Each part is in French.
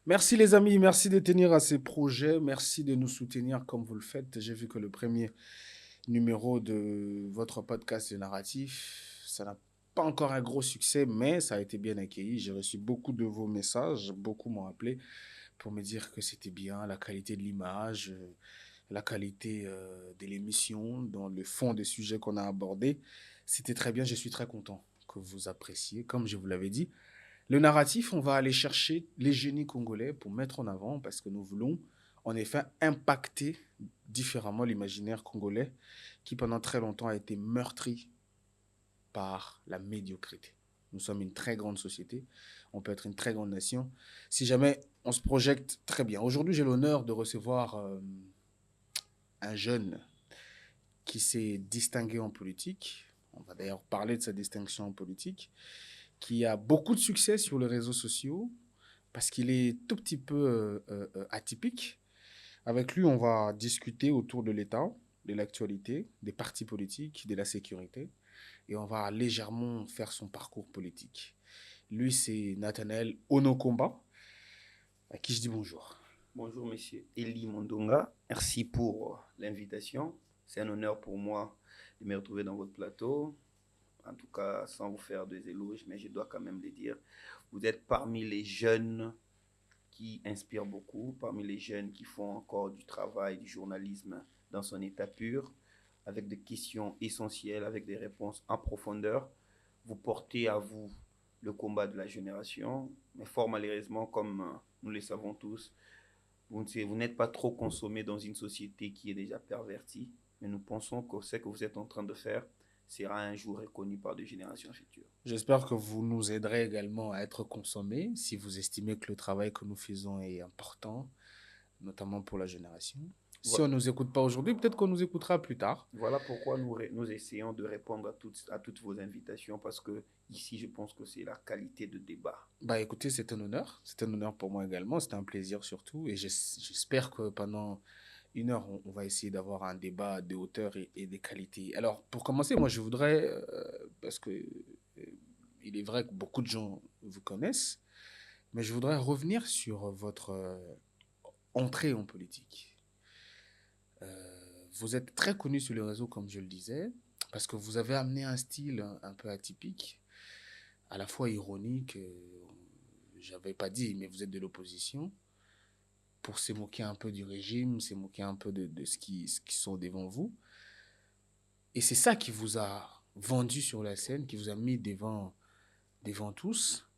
Merci les amis, merci de tenir à ces projets, merci de nous soutenir comme vous le faites. J'ai vu que le premier numéro de votre podcast Le Narratif, ça n'a pas encore un gros succès, mais ça a été bien accueilli. J'ai reçu beaucoup de vos messages, beaucoup m'ont appelé pour me dire que c'était bien, la qualité de l'image, la qualité de l'émission, dans le fond des sujets qu'on a abordés. C'était très bien, je suis très content que vous appréciez, comme je vous l'avais dit. Le narratif, on va aller chercher les génies congolais pour mettre en avant, parce que nous voulons en effet impacter différemment l'imaginaire congolais qui pendant très longtemps a été meurtri par la médiocrité. Nous sommes une très grande société, on peut être une très grande nation si jamais on se projette très bien. Aujourd'hui, j'ai l'honneur de recevoir un jeune qui s'est distingué en politique. On va d'ailleurs parler de sa distinction en politique, qui a beaucoup de succès sur les réseaux sociaux, parce qu'il est tout petit peu atypique. Avec lui, on va discuter autour de l'État, de l'actualité, des partis politiques, de la sécurité, et on va légèrement faire son parcours politique. Lui, c'est Nathanaël Onokomba, à qui je dis bonjour. Bonjour, monsieur Eli Mondonga. Merci pour l'invitation. C'est un honneur pour moi de me retrouver dans votre plateau. En tout cas, sans vous faire des éloges, mais je dois quand même le dire. Vous êtes parmi les jeunes qui inspirent beaucoup, parmi les jeunes qui font encore du travail, du journalisme dans son état pur, avec des questions essentielles, avec des réponses en profondeur. Vous portez à vous le combat de la génération, mais fort malheureusement, comme nous le savons tous, vous n'êtes pas trop consommé dans une société qui est déjà pervertie, mais nous pensons que ce que vous êtes en train de faire sera un jour reconnu par des générations futures. J'espère que vous nous aiderez également à être consommés si vous estimez que le travail que nous faisons est important, notamment pour la génération. Si on ne nous écoute pas aujourd'hui, peut-être qu'on nous écoutera plus tard. Voilà pourquoi nous essayons de répondre à toutes vos invitations, parce que ici, je pense que c'est la qualité de débat. Bah écoutez, c'est un honneur. C'est un honneur pour moi également. C'est un plaisir surtout. Et j'espère que pendant une heure, on va essayer d'avoir un débat de hauteur et de qualité. Alors, pour commencer, moi, je voudrais, parce que il est vrai que beaucoup de gens vous connaissent, mais je voudrais revenir sur votre entrée en politique. Vous êtes très connu sur les réseaux, comme je le disais, parce que vous avez amené un style un peu atypique, à la fois ironique, j'avais pas dit, mais vous êtes de l'opposition, pour se moquer un peu du régime, se moquer un peu de ce qui sont devant vous. Et c'est ça qui vous a vendu sur la scène, qui vous a mis devant tous.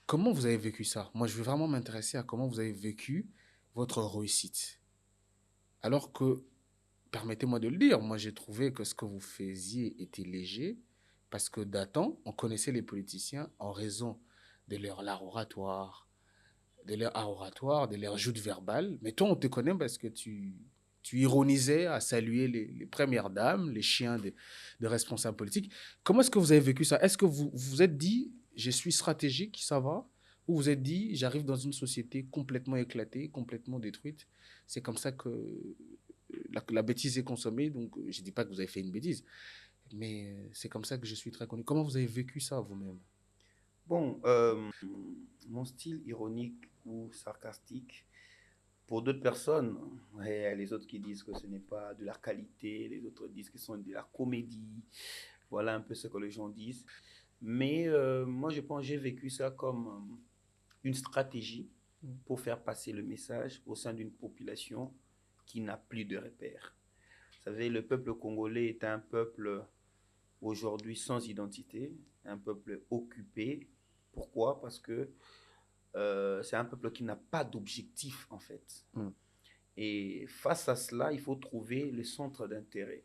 Comment vous avez vécu ça? Moi, je veux vraiment m'intéresser à comment vous avez vécu votre réussite. Alors que, permettez-moi de le dire, moi j'ai trouvé que ce que vous faisiez était léger, parce que datant, on connaissait les politiciens en raison de leur art oratoire, de leur joute verbale. Mais toi, on te connaît parce que tu ironisais à saluer les premières dames, les chiens de responsables politiques. Comment est-ce que vous avez vécu ça? Est-ce que vous vous êtes dit, je suis stratégique, ça va? Ou vous êtes dit, j'arrive dans une société complètement éclatée, complètement détruite. C'est comme ça que la bêtise est consommée. Donc, je ne dis pas que vous avez fait une bêtise, mais c'est comme ça que je suis très connu. Comment vous avez vécu ça vous-même? Bon, mon style ironique ou sarcastique, pour d'autres personnes, et les autres qui disent que ce n'est pas de la qualité, les autres disent que ce sont de la comédie, voilà un peu ce que les gens disent. Mais moi, je pense que j'ai vécu ça comme une stratégie pour faire passer le message au sein d'une population qui n'a plus de repères. Vous savez, le peuple congolais est un peuple aujourd'hui sans identité, un peuple occupé. Pourquoi? Parce que c'est un peuple qui n'a pas d'objectif en fait. Mm. Et face à cela, il faut trouver le centre d'intérêt.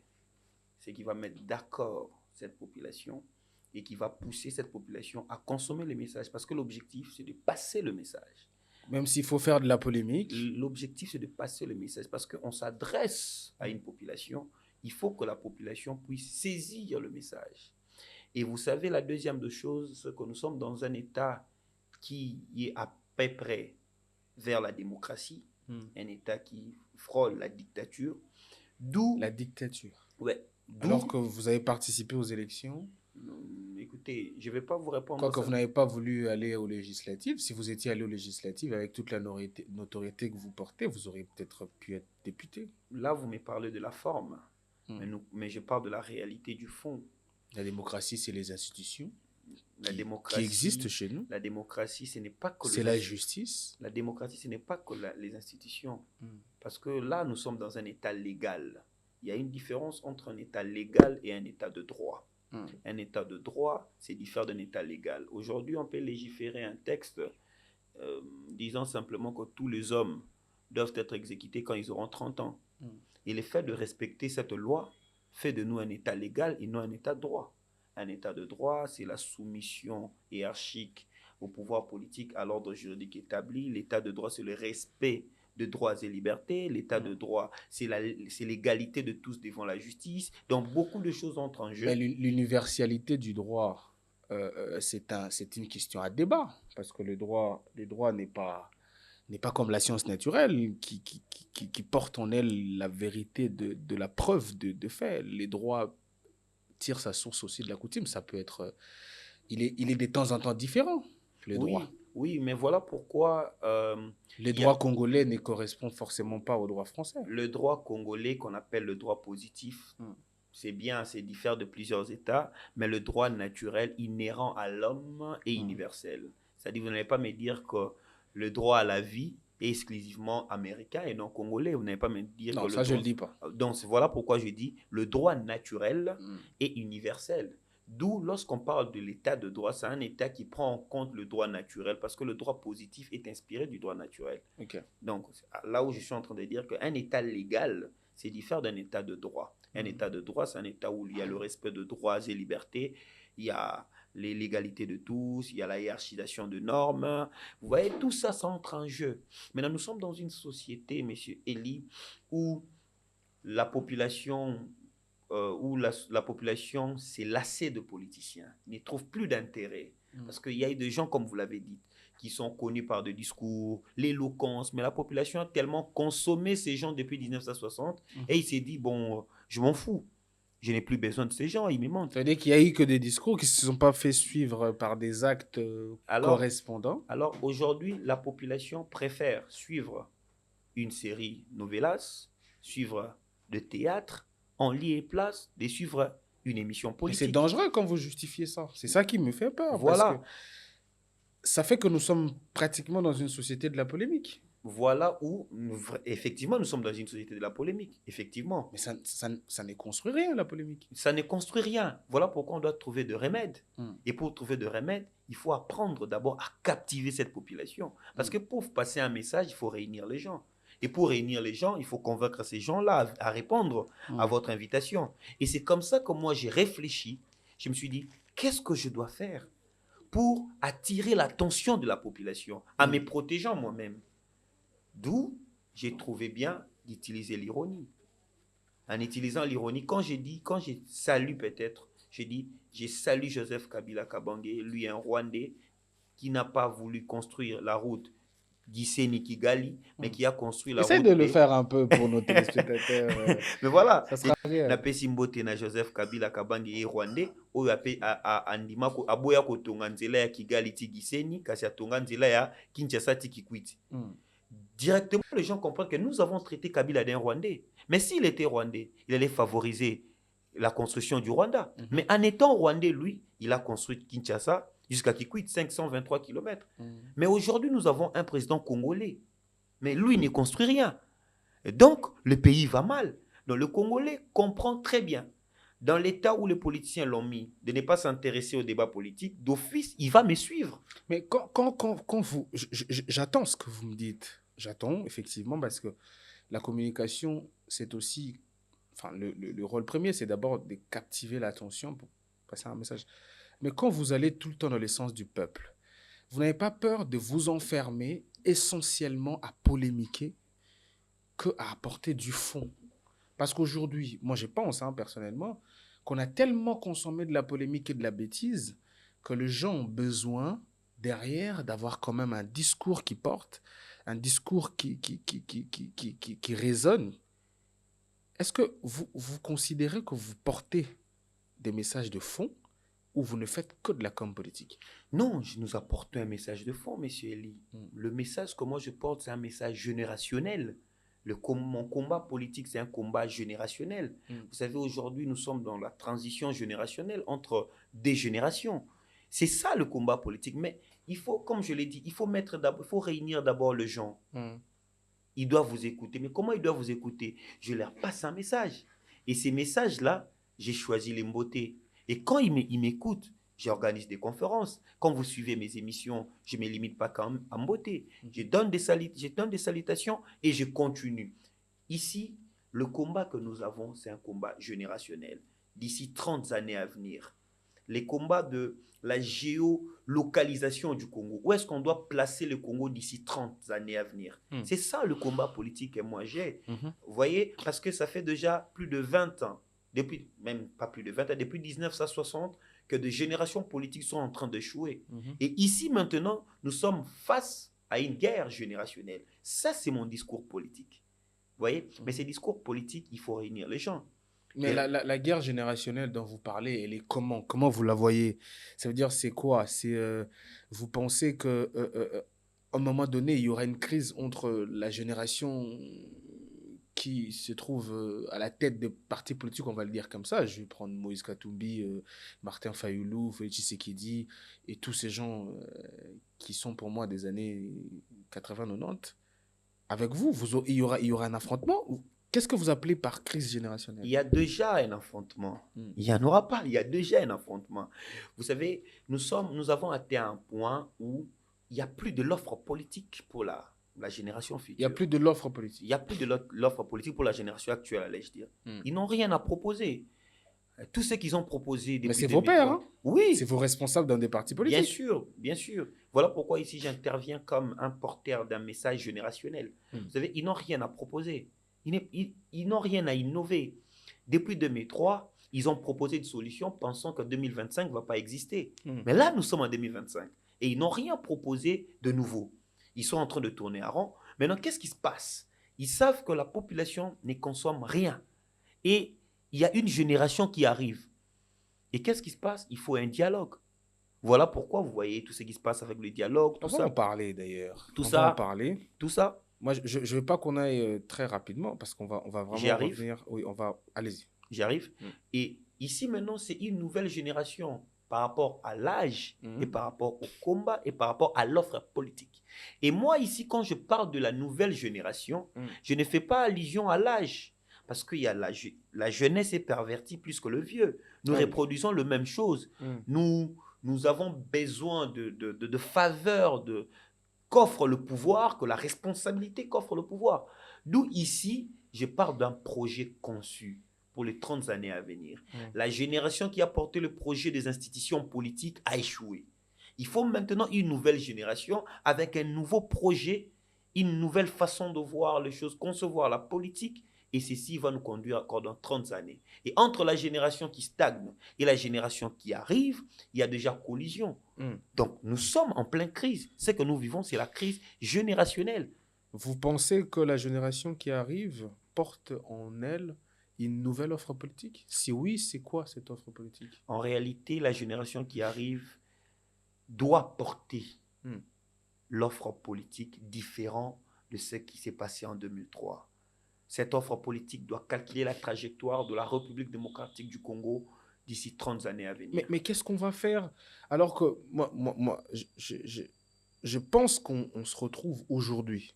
C'est qui va mettre d'accord cette population et qui va pousser cette population à consommer les messages. Parce que l'objectif, c'est de passer le message. Même s'il faut faire de la polémique. L'objectif, c'est de passer le message. Parce qu'on s'adresse à une population, il faut que la population puisse saisir le message. Et vous savez, la deuxième de choses, c'est que nous sommes dans un État qui est à peu près vers la démocratie, un État qui frôle la dictature, d'où, La dictature. ouais, Alors d'où, que vous avez participé aux élections. Écoutez, je ne vais pas vous répondre Quoique ça. vous n'avez pas voulu aller aux législatives, si vous étiez allé aux législatives avec toute la notoriété que vous portez, vous auriez peut-être pu être député. Là, vous me parlez de la forme, Hmm. mais je parle de la réalité du fond. La démocratie, c'est les institutions La qui existent démocratie, chez nous. la démocratie, ce n'est pas que C'est la justice. La démocratie, ce n'est pas que les institutions. Hmm. Parce que là, nous sommes dans un état légal. Il y a une différence entre un état légal et un état de droit. Hmm. Un état de droit, c'est différent d'un état légal. Aujourd'hui, on peut légiférer un texte disant simplement que tous les hommes doivent être exécutés quand ils auront 30 ans. Hmm. Et le fait de respecter cette loi fait de nous un état légal et non un état de droit. Un état de droit, c'est la soumission hiérarchique au pouvoir politique, à l'ordre juridique établi. L'état de droit, c'est le respect de droits et libertés. L'état de droit, c'est l'égalité de tous devant la justice. Donc, beaucoup de choses entrent en jeu. Mais l'universalité du droit, c'est une question à débat, parce que le droit n'est pas comme la science naturelle qui porte en elle la vérité de la preuve de fait. Les droits tirent sa source aussi de la coutume. Ça peut être... il est de temps en temps différent, le droit. Oui, mais voilà pourquoi... les droits congolais ne correspondent forcément pas aux droits français. Le droit congolais, qu'on appelle le droit positif, c'est bien, c'est diffère de plusieurs États, mais le droit naturel inhérent à l'homme est universel. C'est-à-dire, vous n'allez pas me dire que le droit à la vie est exclusivement américain et non congolais. Vous n'allez pas me dire non, que ça, je ne le dis pas. Donc, voilà pourquoi je dis le droit naturel est universel. D'où, lorsqu'on parle de l'état de droit, c'est un état qui prend en compte le droit naturel parce que le droit positif est inspiré du droit naturel. Okay. Donc, là où je suis en train de dire qu'un état légal, c'est différent d'un état de droit. Un état de droit, c'est un état où il y a le respect de droits et libertés, il y a l'égalité de tous, il y a la hiérarchisation de normes. Vous voyez, tout ça, ça entre en jeu. Maintenant, nous sommes dans une société, monsieur Eli, où la population s'est lassée de politiciens, ne trouve plus d'intérêt. Parce qu'il y a des gens, comme vous l'avez dit, qui sont connus par des discours, l'éloquence, mais la population a tellement consommé ces gens depuis 1960 et il s'est dit, bon, je m'en fous. Je n'ai plus besoin de ces gens, ils me mentent. C'est-à-dire qu'il n'y a eu que des discours qui ne se sont pas fait suivre par des actes correspondants. Alors aujourd'hui, la population préfère suivre une série novelas, suivre de théâtre, en lieu et place de suivre une émission politique. Et c'est dangereux quand vous justifiez ça. C'est ça qui me fait peur. Voilà. Parce que ça fait que nous sommes pratiquement dans une société de la polémique. Voilà où, effectivement, nous sommes dans une société de la polémique. Effectivement. Mais ça ne construit rien, la polémique. Ça ne construit rien. Voilà pourquoi on doit trouver de remèdes. Et pour trouver de remèdes, il faut apprendre d'abord à captiver cette population. Parce que pour passer un message, il faut réunir les gens. Et pour réunir les gens, il faut convaincre ces gens-là à répondre à votre invitation. Et c'est comme ça que moi, j'ai réfléchi. Je me suis dit, qu'est-ce que je dois faire pour attirer l'attention de la population, en me protégeant moi-même? D'où j'ai trouvé bien d'utiliser l'ironie. En utilisant l'ironie, quand je salue peut-être, je dis, je salue Joseph Kabila Kabange, lui un Rwandais qui n'a pas voulu construire la route Gisenyi-Kigali, mais qui a construit la route... Essaye de le faire un peu pour nos téléspectateurs. Mais voilà, ça sera rien. Na pesi mbote na Joseph Kabila Kabange et Rwandais, oyo andima ko aboya ko tonga nzela ya Kigali ti Gisenyi, kasi atonga nzela ya Kinshasa ti Kikwiti. Directement, les gens comprennent que nous avons traité Kabila d'un Rwandais. Mais s'il était Rwandais, il allait favoriser la construction du Rwanda. Mais en étant Rwandais, lui, il a construit Kinshasa jusqu'à Kikwit, 523 km. Mais aujourd'hui, nous avons un président congolais. Mais lui, il ne construit rien. Et donc, le pays va mal. Donc, le Congolais comprend très bien. Dans l'état où les politiciens l'ont mis, de ne pas s'intéresser au débat politique, d'office, il va me suivre. Mais quand vous... J'attends ce que vous me dites. J'attends, effectivement, parce que la communication, c'est aussi... Enfin, le rôle premier, c'est d'abord de captiver l'attention pour passer un message. Mais quand vous allez tout le temps dans le sens du peuple, vous n'avez pas peur de vous enfermer essentiellement à polémiquer qu'à apporter du fond. Parce qu'aujourd'hui, moi je pense personnellement, qu'on a tellement consommé de la polémique et de la bêtise que les gens ont besoin derrière d'avoir quand même un discours qui porte, un discours qui résonne. Est-ce que vous considérez que vous portez des messages de fond ou vous ne faites que de la com politique? Non, nous apportons un message de fond, monsieur Eli. Le message que moi je porte, c'est un message générationnel. Mon combat politique, c'est un combat générationnel. Vous savez, aujourd'hui, nous sommes dans la transition générationnelle entre des générations. C'est ça le combat politique. Mais il faut, comme je l'ai dit, il faut réunir d'abord les gens. Ils doivent vous écouter. Mais comment ils doivent vous écouter? Je leur passe un message. Et ces messages-là, j'ai choisi les beautés. Et quand ils m'écoutent, j'organise des conférences. Quand vous suivez mes émissions, je ne me limite pas qu'à en beauté. Je donne des salutations et je continue. Ici, le combat que nous avons, c'est un combat générationnel. D'ici 30 années à venir, les combats de la géolocalisation du Congo. Où est-ce qu'on doit placer le Congo d'ici 30 années à venir? C'est ça le combat politique que moi j'ai. Vous voyez, parce que ça fait déjà plus de 20 ans, même pas plus de 20 ans, depuis 1960, que des générations politiques sont en train d'échouer. Et ici, maintenant, nous sommes face à une guerre générationnelle. Ça, c'est mon discours politique. Vous voyez? Mais ces discours politiques, il faut réunir les gens. Mais la guerre générationnelle dont vous parlez, elle est comment? Comment vous la voyez? Ça veut dire, c'est quoi? Vous pensez qu'à un moment donné, il y aura une crise entre la génération qui se trouve à la tête des partis politiques, on va le dire comme ça. Je vais prendre Moïse Katumbi, Martin Fayoulou, Félix Tshisekedi et tous ces gens qui sont pour moi des années 80-90. Avec vous, il y aura un affrontement? Qu'est-ce que vous appelez par crise générationnelle? Il y a déjà un affrontement. Il n'y en aura pas, il y a déjà un affrontement. Vous savez, nous avons atteint un point où il n'y a plus de l'offre politique pour la génération future. Il n'y a plus de l'offre politique. Il n'y a plus de l'offre politique pour la génération actuelle, allais-je dire. Ils n'ont rien à proposer. Tout ce qu'ils ont proposé depuis... Mais c'est vos pairs, hein? Oui. C'est vos responsables dans des partis politiques. Bien sûr, bien sûr. Voilà pourquoi ici j'interviens comme un porteur d'un message générationnel. Vous savez, ils n'ont rien à proposer. Ils n'ont rien à innover. Depuis 2003, ils ont proposé une solution pensant que 2025 ne va pas exister. Mais là, nous sommes en 2025 et ils n'ont rien proposé de nouveau. Ils sont en train de tourner à rond. Maintenant, qu'est-ce qui se passe? Ils savent que la population ne consomme rien. Et il y a une génération qui arrive. Et qu'est-ce qui se passe? Il faut un dialogue. Voilà pourquoi vous voyez tout ce qui se passe avec le dialogue. On va en parler d'ailleurs. Tout ça. Moi, je ne veux pas qu'on aille très rapidement parce qu'on va vraiment revenir. Oui, allez-y. J'y arrive. Et ici, maintenant, c'est une nouvelle génération par rapport à l'âge et par rapport au combat et par rapport à l'offre politique. Et moi, ici, quand je parle de la nouvelle génération, je ne fais pas allusion à l'âge. Parce que la jeunesse est pervertie plus que le vieux. Nous reproduisons la même chose. Nous avons besoin de faveurs qu'offre le pouvoir, que la responsabilité qu'offre le pouvoir. D'où ici, je parle d'un projet conçu pour les 30 années à venir. La génération qui a porté le projet des institutions politiques a échoué. Il faut maintenant une nouvelle génération avec un nouveau projet, une nouvelle façon de voir les choses, concevoir la politique. Et ceci va nous conduire encore dans 30 années. Et entre la génération qui stagne et la génération qui arrive, il y a déjà collision. Donc, nous sommes en pleine crise. Ce que nous vivons, c'est la crise générationnelle. Vous pensez que la génération qui arrive porte en elle une nouvelle offre politique? Si oui, c'est quoi cette offre politique? En réalité, la génération qui arrive doit porter l'offre politique différente de ce qui s'est passé en 2003. Cette offre politique doit calculer la trajectoire de la République démocratique du Congo d'ici 30 années à venir. Mais qu'est-ce qu'on va faire? Alors que je pense qu'on se retrouve aujourd'hui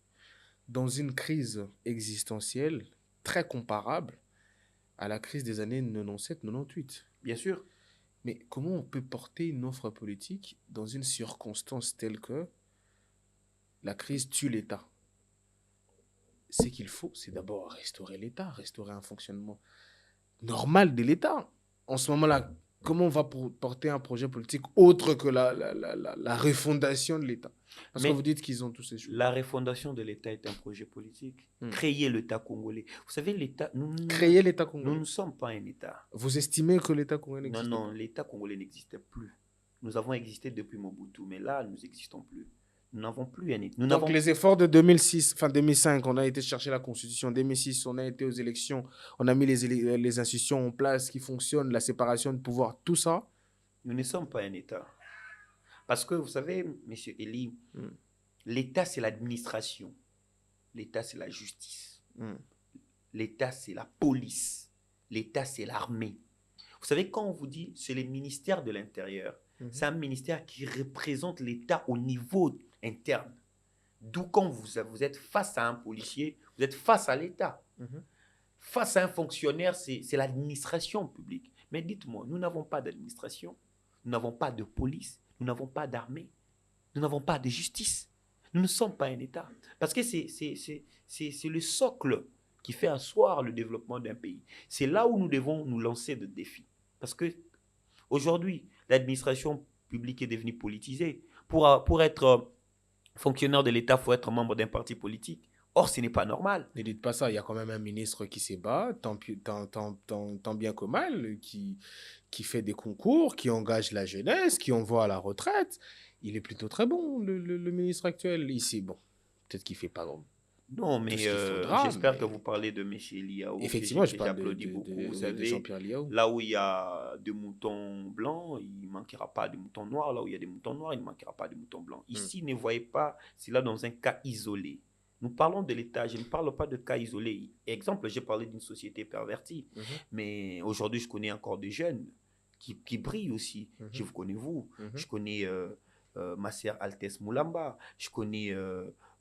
dans une crise existentielle très comparable à la crise des années 97-98. Bien sûr. Mais comment on peut porter une offre politique dans une circonstance telle que la crise tue l'État? Ce qu'il faut, c'est d'abord restaurer l'État, restaurer un fonctionnement normal de l'État. En ce moment-là, comment on va porter un projet politique autre que la refondation de l'État? Parce que vous dites qu'ils ont tous ces choses. La refondation de l'État est un projet politique. Créer l'État congolais. Vous savez, l'État... Créer l'État congolais. Nous ne sommes pas un État. Vous estimez que l'État congolais n'existe pas? Non, l'État congolais n'existait plus. Nous avons existé depuis Mobutu, mais là, nous n'existons plus. Nous n'avons plus un État. Donc les efforts de 2005, on a été chercher la Constitution. 2006, on a été aux élections. On a mis les institutions en place qui fonctionnent, la séparation de pouvoir. Tout ça Nous ne sommes pas un État. Parce que, vous savez, M. Elie, l'État, c'est l'administration. L'État, c'est la justice. L'État, c'est la police. L'État, c'est l'armée. Vous savez, quand on vous dit, c'est le ministère de l'Intérieur, c'est un ministère qui représente l'État au niveau interne. D'où quand vous êtes face à un policier, vous êtes face à l'État. Face à un fonctionnaire, c'est l'administration publique. Mais dites-moi, nous n'avons pas d'administration, nous n'avons pas de police, nous n'avons pas d'armée, nous n'avons pas de justice. Nous ne sommes pas un État. Parce que c'est le socle qui fait asseoir le développement d'un pays. C'est là où nous devons nous lancer de défis. Parce que aujourd'hui, l'administration publique est devenue politisée. Pour être fonctionnaire de l'État, il faut être membre d'un parti politique. Or, ce n'est pas normal. Ne dites pas ça, il y a quand même un ministre qui se bat, tant bien que mal, qui fait des concours, qui engage la jeunesse, qui envoie à la retraite. Il est plutôt très bon, le ministre actuel ici. Bon, peut-être qu'il ne fait pas non, mais j'espère que vous parlez de M. Liao. Effectivement, je parle j'applaudis beaucoup. Vous de savez, Jean-Pierre Liao. là où il y a des moutons blancs, il ne manquera pas de moutons noirs. Là où il y a des moutons noirs, il ne manquera pas de moutons blancs. Ici, ne voyez pas cela dans un cas isolé. Nous parlons de l'État, je ne parle pas de cas isolés. Exemple, j'ai parlé d'une société pervertie. Mais aujourd'hui, je connais encore des jeunes qui brillent aussi. Je vous connais, vous. Je connais ma sœur Altesse Moulamba. Je connais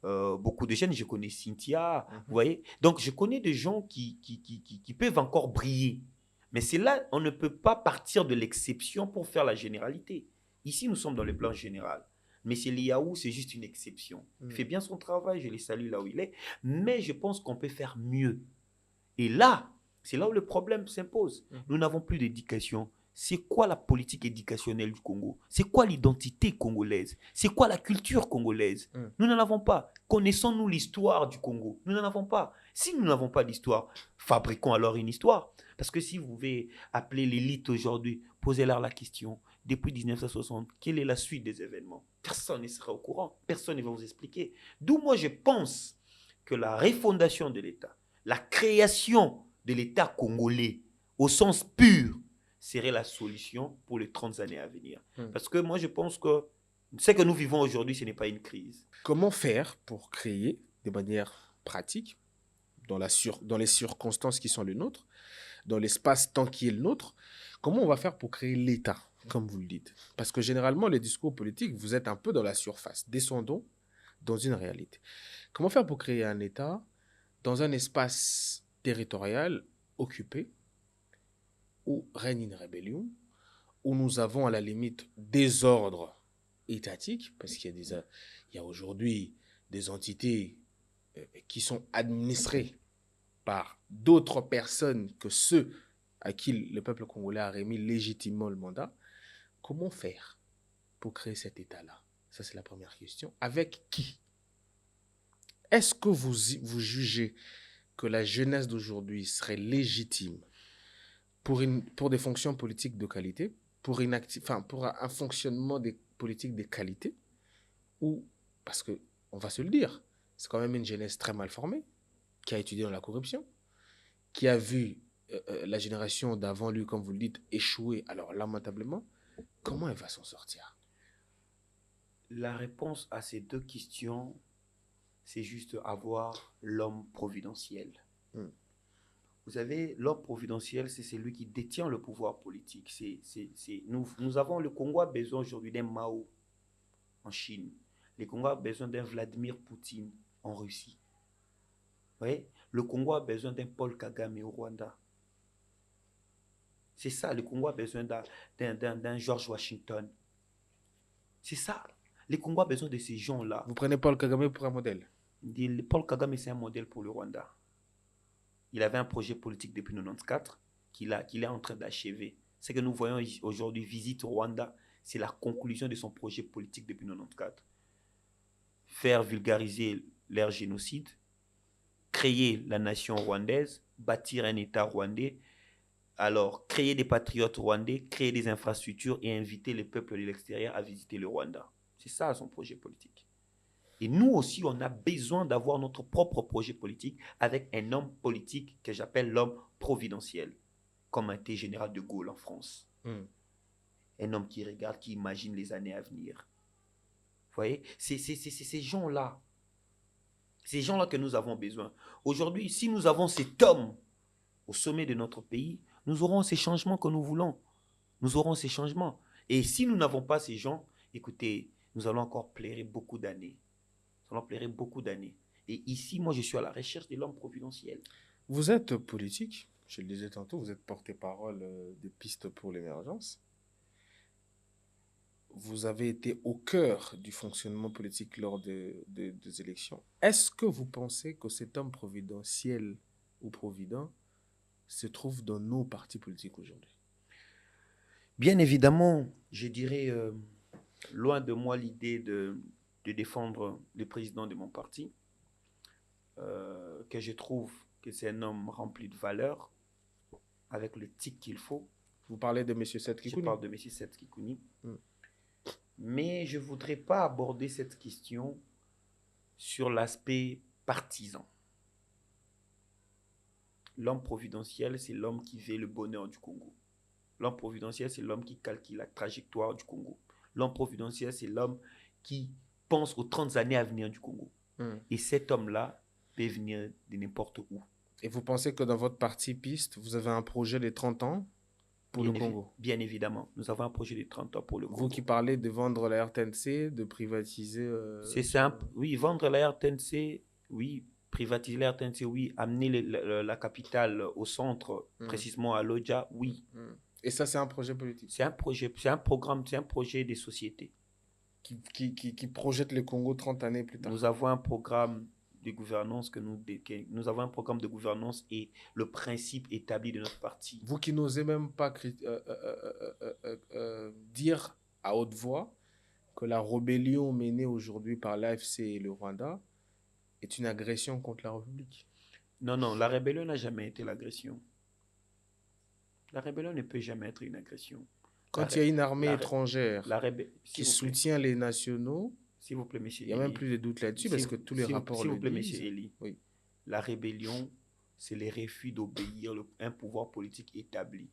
beaucoup de jeunes. Je connais Cynthia. Vous voyez? Donc, je connais des gens qui peuvent encore briller. Mais c'est là, on ne peut pas partir de l'exception pour faire la généralité. Ici, nous sommes dans le plan général. Mais Liao, c'est juste une exception. Il fait bien son travail, je le salue là où il est. Mais je pense qu'on peut faire mieux. Et là, c'est là où le problème s'impose. Nous n'avons plus d'éducation. C'est quoi la politique éducationnelle du Congo? C'est quoi l'identité congolaise? C'est quoi la culture congolaise? Nous n'en avons pas. Connaissons-nous l'histoire du Congo? Nous n'en avons pas. Si nous n'avons pas d'histoire, fabriquons alors une histoire. Parce que si vous voulez appeler l'élite aujourd'hui, posez-leur la question. Depuis 1960, quelle est la suite des événements? Personne ne sera au courant. Personne ne va vous expliquer. D'où moi je pense que la refondation de l'État, la création de l'État congolais au sens pur, serait la solution pour les 30 années à venir. Parce que moi je pense que ce que nous vivons aujourd'hui, ce n'est pas une crise. Comment faire pour créer de manière pratique, dans les circonstances qui sont les nôtres, dans l'espace-temps qui est le nôtre, comment on va faire pour créer l'État, comme vous le dites? Parce que généralement, les discours politiques, vous êtes un peu dans la surface. Descendons dans une réalité. Comment faire pour créer un État dans un espace territorial occupé, où règne une rébellion, où nous avons à la limite des ordres étatiques, parce qu'il y a aujourd'hui des entités qui sont administrées par d'autres personnes que ceux à qui le peuple congolais a remis légitimement le mandat. Comment faire pour créer cet État-là? Ça, c'est la première question. Avec qui? Est-ce que vous jugez que la jeunesse d'aujourd'hui serait légitime pour des fonctions politiques de qualité, pour un fonctionnement des politiques de qualité? Ou, parce qu'on va se le dire, c'est quand même une jeunesse très mal formée, qui a étudié dans la corruption, qui a vu la génération d'avant lui, comme vous le dites, échouer, alors lamentablement. Comment elle va s'en sortir? La réponse à ces deux questions, c'est juste avoir l'homme providentiel. Vous savez, l'homme providentiel, c'est celui qui détient le pouvoir politique. Nous avons, le Congo a besoin aujourd'hui d'un Mao en Chine. Le Congo a besoin d'un Vladimir Poutine en Russie. Vous voyez? Le Congo a besoin d'un Paul Kagame au Rwanda. C'est ça, le Congo a besoin d'un George Washington. C'est ça. Le Congo a besoin de ces gens-là. Vous prenez Paul Kagame pour un modèle? Paul Kagame, c'est un modèle pour le Rwanda. Il avait un projet politique depuis 1994 qu'il est en train d'achever. Ce que nous voyons aujourd'hui, Visite Rwanda, c'est la conclusion de son projet politique depuis 1994. Faire vulgariser leur génocide, créer la nation rwandaise, bâtir un État rwandais, alors créer des patriotes rwandais, créer des infrastructures et inviter les peuples de l'extérieur à visiter le Rwanda. C'est ça son projet politique. Et nous aussi, on a besoin d'avoir notre propre projet politique avec un homme politique que j'appelle l'homme providentiel, comme a été général de Gaulle en France. un homme qui regarde, qui imagine les années à venir. Vous voyez, c'est ces gens-là que nous avons besoin. Aujourd'hui, si nous avons cet homme au sommet de notre pays, nous aurons ces changements que nous voulons. Nous aurons ces changements. Et si nous n'avons pas ces gens, écoutez, nous allons encore pleurer beaucoup d'années. Nous allons pleurer beaucoup d'années. Et ici, moi, je suis à la recherche de l'homme providentiel. Vous êtes politique, je le disais tantôt, vous êtes porte-parole des pistes pour l'émergence. Vous avez été au cœur du fonctionnement politique lors des élections. Est-ce que vous pensez que cet homme providentiel ou provident se trouve dans nos partis politiques aujourd'hui? Bien évidemment, je dirais, loin de moi l'idée de défendre le président de mon parti, que je trouve que c'est un homme rempli de valeurs, avec le tic qu'il faut. Vous parlez de M. Seth Kikouni? Je parle de M. Seth Kikouni. Mais je ne voudrais pas aborder cette question sur l'aspect partisan. L'homme providentiel, c'est l'homme qui veut le bonheur du Congo. L'homme providentiel, c'est l'homme qui calcule la trajectoire du Congo. L'homme providentiel, c'est l'homme qui pense aux 30 années à venir du Congo. Et cet homme-là peut venir de n'importe où. Et vous pensez que dans votre parti piste, vous avez un projet de 30 ans pour le Congo? Bien évidemment, nous avons un projet de 30 ans pour le Congo. Vous qui parlez de vendre la RTNC, de privatiser... C'est simple, oui, vendre la RTNC, oui, privatiser la RTNC, oui, amener la capitale au centre, précisément à Lodja, oui. Et ça, c'est un projet politique? C'est un projet, c'est un programme, c'est un projet des sociétés. Qui projette le Congo 30 années plus tard. Nous avons un programme de gouvernance nous avons un programme de gouvernance et le principe établi de notre parti. Vous qui n'osez même pas dire à haute voix que la rébellion menée aujourd'hui par l'AFC et le Rwanda est une agression contre la République. Non, la rébellion n'a jamais été l'agression. La rébellion ne peut jamais être une agression. Quand il y a une armée étrangère qui soutient les nationaux, s'il vous plaît, monsieur, il n'y a même plus de doute là-dessus parce que tous les rapports le disent. S'il vous plaît, monsieur Eli, oui. La rébellion, c'est le refus d'obéir un pouvoir politique établi.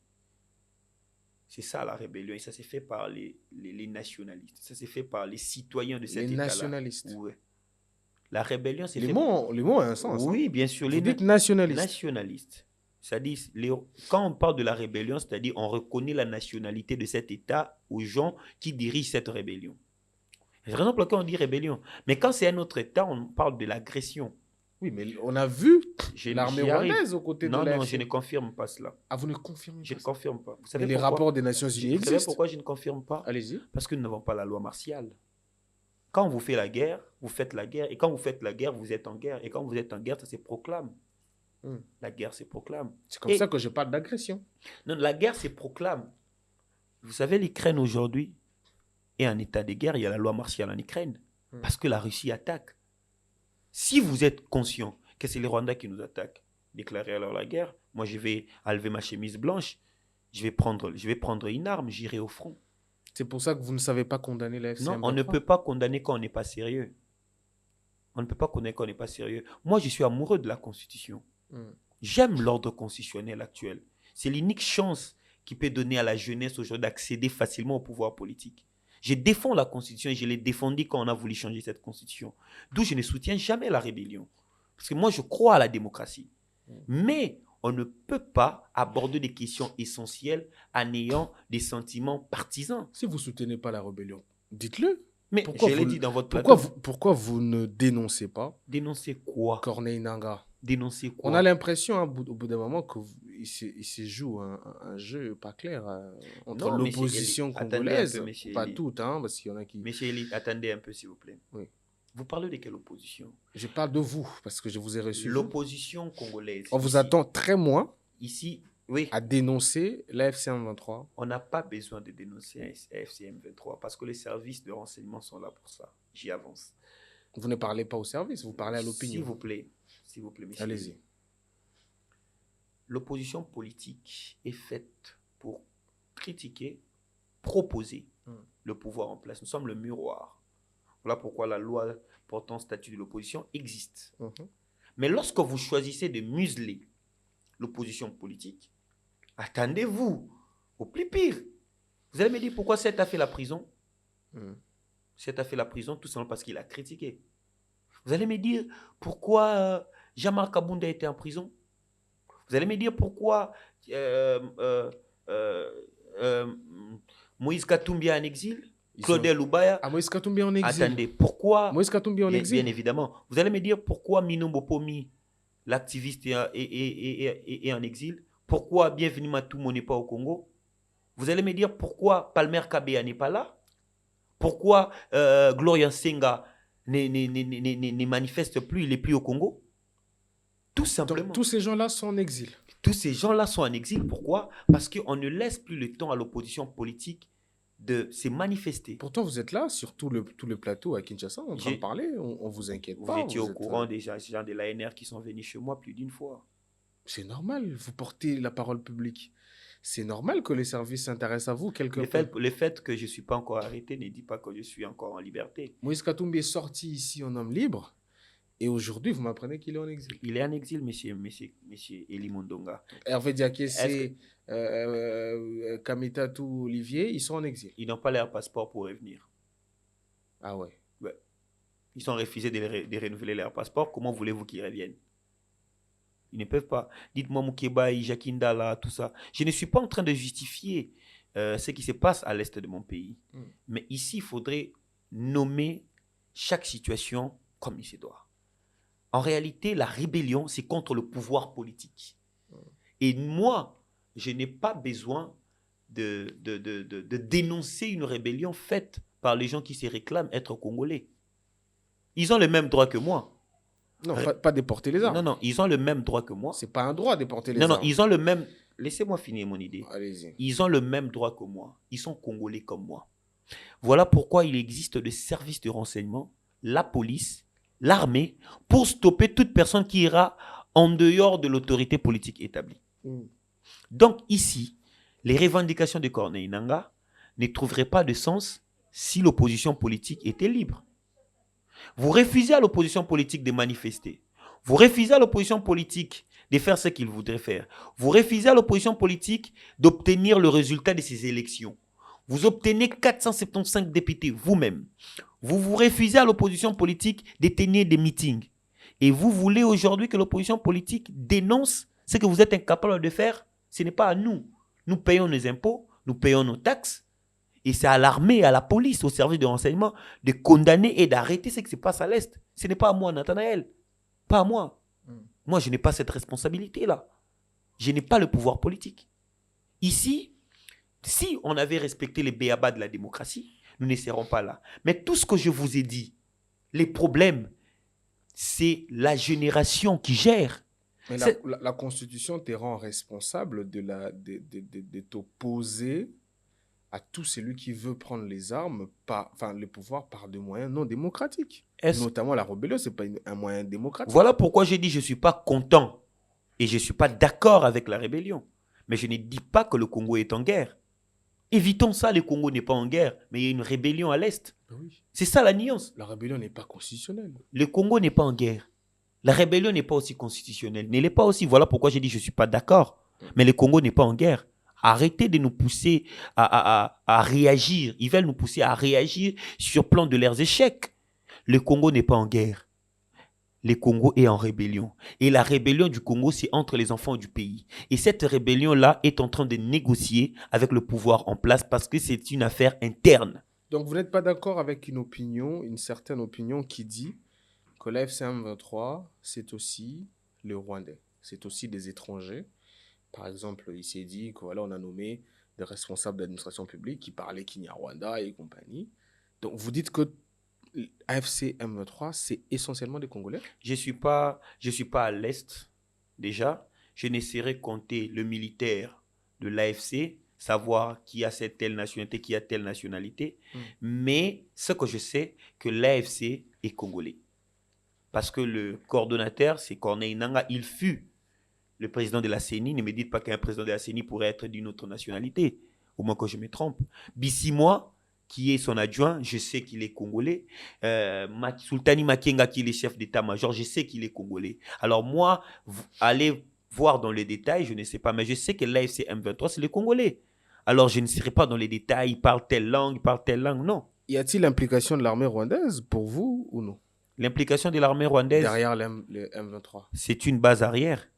C'est ça la rébellion et ça s'est fait par les nationalistes. Ça s'est fait par les citoyens de cet État-là. Les nationalistes. Oui. La rébellion, c'est... Les mots ont un sens. Oui, bien sûr. Vous dites nationalistes. Nationalistes. C'est-à-dire, quand on parle de la rébellion, c'est-à-dire on reconnaît la nationalité de cet État aux gens qui dirigent cette rébellion. C'est la raison pour laquelle on dit rébellion. Mais quand c'est un autre État, on parle de l'agression. Oui, mais on a vu l'armée rwandaise aux côtés de l'AFC. Non, je ne confirme pas cela. Ah, vous ne confirmez pas? Je ne confirme pas. Vous savez les rapports des Nations Unies existent. Vous savez pourquoi je ne confirme pas? Allez-y. Parce que nous n'avons pas la loi martiale. Quand vous faites la guerre, vous faites la guerre. Et quand vous faites la guerre, vous êtes en guerre. Et quand vous êtes en guerre, ça se proclame. La guerre se proclame. C'est comme ça que je parle d'agression. Non, la guerre se proclame. Vous savez, l'Ukraine aujourd'hui est en état de guerre. Il y a la loi martiale en Ukraine. Parce que la Russie attaque. Si vous êtes conscient que c'est les Rwandais qui nous attaquent, déclarez alors la guerre. Moi, je vais enlever ma chemise blanche. Je vais prendre une arme. J'irai au front. C'est pour ça que vous ne savez pas condamner la FCM? Non, on ne peut pas condamner quand on n'est pas sérieux. On ne peut pas condamner quand on n'est pas sérieux. Moi, je suis amoureux de la Constitution. J'aime l'ordre constitutionnel actuel. C'est l'unique chance qui peut donner à la jeunesse aujourd'hui d'accéder facilement au pouvoir politique. Je défends la Constitution et je l'ai défendue quand on a voulu changer cette Constitution. D'où je ne soutiens jamais la rébellion. Parce que moi, je crois à la démocratie. Mais on ne peut pas aborder des questions essentielles en ayant des sentiments partisans. Si vous ne soutenez pas la rébellion, dites-le. Mais pourquoi je l'ai dit dans votre plateau. Pourquoi vous ne dénoncez pas? Dénoncez quoi? Corneille Nangaa. Dénoncer quoi? On a l'impression, au bout d'un moment, qu'il se joue un jeu pas clair entre l'opposition congolaise. Pas toute, hein, parce qu'il y en a qui... Monsieur Eli, attendez un peu, s'il vous plaît. Oui. Vous parlez de quelle opposition? Je parle de vous, parce que je vous ai reçu. L'opposition congolaise. On vous attend très moins ici, oui, à dénoncer la FCM23. On n'a pas besoin de dénoncer la FCM23, parce que les services de renseignement sont là pour ça. J'y avance. Vous ne parlez pas au service, vous parlez à l'opinion. S'il vous plaît, monsieur. Allez-y. L'opposition politique est faite pour critiquer, proposer le pouvoir en place. Nous sommes le miroir. Voilà pourquoi la loi portant statut de l'opposition existe. Mais lorsque vous choisissez de museler l'opposition politique, attendez-vous au plus pire. Vous allez me dire pourquoi Seth a fait la prison? Seth a fait la prison tout simplement parce qu'il a critiqué. Vous allez me dire pourquoi Jean-Marc Abounda était en prison? Vous allez me dire pourquoi Moïse Katumbi est en exil? Claudel Loubaya. Ah, Moïse Katumbi en exil. Attendez, pourquoi? Moïse Katumbi en exil. Bien évidemment. Vous allez me dire pourquoi Mino Bopomi, l'activiste, est en exil? Pourquoi Bienvenue Matumo n'est pas au Congo? Vous allez me dire pourquoi Palmer Kabea n'est pas là? Pourquoi Gloria Senga ne manifeste plus, il n'est plus au Congo? Tout simplement. Donc, tous ces gens-là sont en exil. Tous ces gens-là sont en exil. Pourquoi? Parce qu'on ne laisse plus le temps à l'opposition politique de se manifester. Pourtant, vous êtes là, sur tout le plateau à Kinshasa, en train de parler. On ne vous inquiète pas. Vous étiez au courant des gens de l'ANR qui sont venus chez moi plus d'une fois. C'est normal, vous portez la parole publique. C'est normal que les services s'intéressent à vous quelque peu. Le fait que je ne suis pas encore arrêté ne dit pas que je suis encore en liberté. Moïse Katumbi est sorti ici en homme libre. Et aujourd'hui, vous m'apprenez qu'il est en exil. Il est en exil, monsieur Eli Mondonga. Hervé Diakessé, Kamitatou, Olivier, ils sont en exil. Ils n'ont pas leur passeport pour revenir. Ah ouais. Ils ont refusé de renouveler leur passeport. Comment voulez-vous qu'ils reviennent? Ils ne peuvent pas. Dites-moi Moukeba, Jakindala, tout ça. Je ne suis pas en train de justifier ce qui se passe à l'est de mon pays. Mais ici, il faudrait nommer chaque situation comme il se doit. En réalité, la rébellion, c'est contre le pouvoir politique. Et moi, je n'ai pas besoin de dénoncer une rébellion faite par les gens qui se réclament être congolais. Ils ont le même droit que moi. Non, pas déporter les armes. Non, ils ont le même droit que moi. C'est pas un droit de déporter les armes. Non, ils ont le même... Laissez-moi finir mon idée. Allez-y. Ils ont le même droit que moi. Ils sont congolais comme moi. Voilà pourquoi il existe le service de renseignement, la police, l'armée, pour stopper toute personne qui ira en dehors de l'autorité politique établie. Donc ici, les revendications de Corneille Nangaa ne trouveraient pas de sens si l'opposition politique était libre. Vous refusez à l'opposition politique de manifester. Vous refusez à l'opposition politique de faire ce qu'il voudrait faire. Vous refusez à l'opposition politique d'obtenir le résultat de ces élections. Vous obtenez 475 députés vous-même. Vous refusez à l'opposition politique de tenir des meetings. Et vous voulez aujourd'hui que l'opposition politique dénonce ce que vous êtes incapable de faire. Ce n'est pas à nous. Nous payons nos impôts, nous payons nos taxes. Et c'est à l'armée, à la police, au service de renseignement de condamner et d'arrêter ce qui se passe à l'Est. Ce n'est pas à moi, Nathanaël. Pas à moi. Moi, je n'ai pas cette responsabilité-là. Je n'ai pas le pouvoir politique. Ici, si on avait respecté les b.a.-ba de la démocratie, nous ne serons pas là. Mais tout ce que je vous ai dit, les problèmes, c'est la génération qui gère. Mais la Constitution te rend responsable de t'opposer à tout celui qui veut prendre les armes, le pouvoir par des moyens non démocratiques. Notamment la rébellion, ce n'est pas un moyen démocratique. Voilà pourquoi j'ai dit que je ne suis pas content et je ne suis pas d'accord avec la rébellion. Mais je ne dis pas que le Congo est en guerre. Évitons ça, le Congo n'est pas en guerre, mais il y a une rébellion à l'Est. Oui. C'est ça la nuance. La rébellion n'est pas constitutionnelle. Le Congo n'est pas en guerre. La rébellion n'est pas aussi constitutionnelle. Ne l'est pas aussi. Voilà pourquoi j'ai dit que je ne suis pas d'accord. Mais le Congo n'est pas en guerre. Arrêtez de nous pousser à réagir. Ils veulent nous pousser à réagir sur plan de leurs échecs. Le Congo n'est pas en guerre. Le Congo est en rébellion. Et la rébellion du Congo, c'est entre les enfants du pays. Et cette rébellion-là est en train de négocier avec le pouvoir en place parce que c'est une affaire interne. Donc vous n'êtes pas d'accord avec une opinion, une certaine opinion qui dit que l'AFC M23, c'est aussi le Rwandais. C'est aussi des étrangers. Par exemple, il s'est dit qu'on a nommé des responsables d'administration publique qui parlaient Kinyarwanda et compagnie. Donc vous dites que l'AFC M23, c'est essentiellement des Congolais? Je suis pas à l'Est, déjà. Je n'essaierai compter le militaire de l'AFC, savoir qui a cette telle nationalité, qui a telle nationalité. Mais ce que je sais, que l'AFC est congolais. Parce que le coordonnateur, c'est Corneille Nangaa. Il fut le président de la CENI. Ne me dites pas qu'un président de la CENI pourrait être d'une autre nationalité. Au moins que je me trompe. Bissimois, qui est son adjoint, je sais qu'il est congolais. Sultani Makenga, qui est le chef d'état-major, je sais qu'il est congolais. Alors moi, allez voir dans les détails, je ne sais pas, mais je sais que l'AFC M23, c'est les Congolais. Alors, je ne serai pas dans les détails, il parle telle langue, non. Y a-t-il l'implication de l'armée rwandaise pour vous ou non? L'implication de l'armée rwandaise, derrière le M23. c'est une base arrière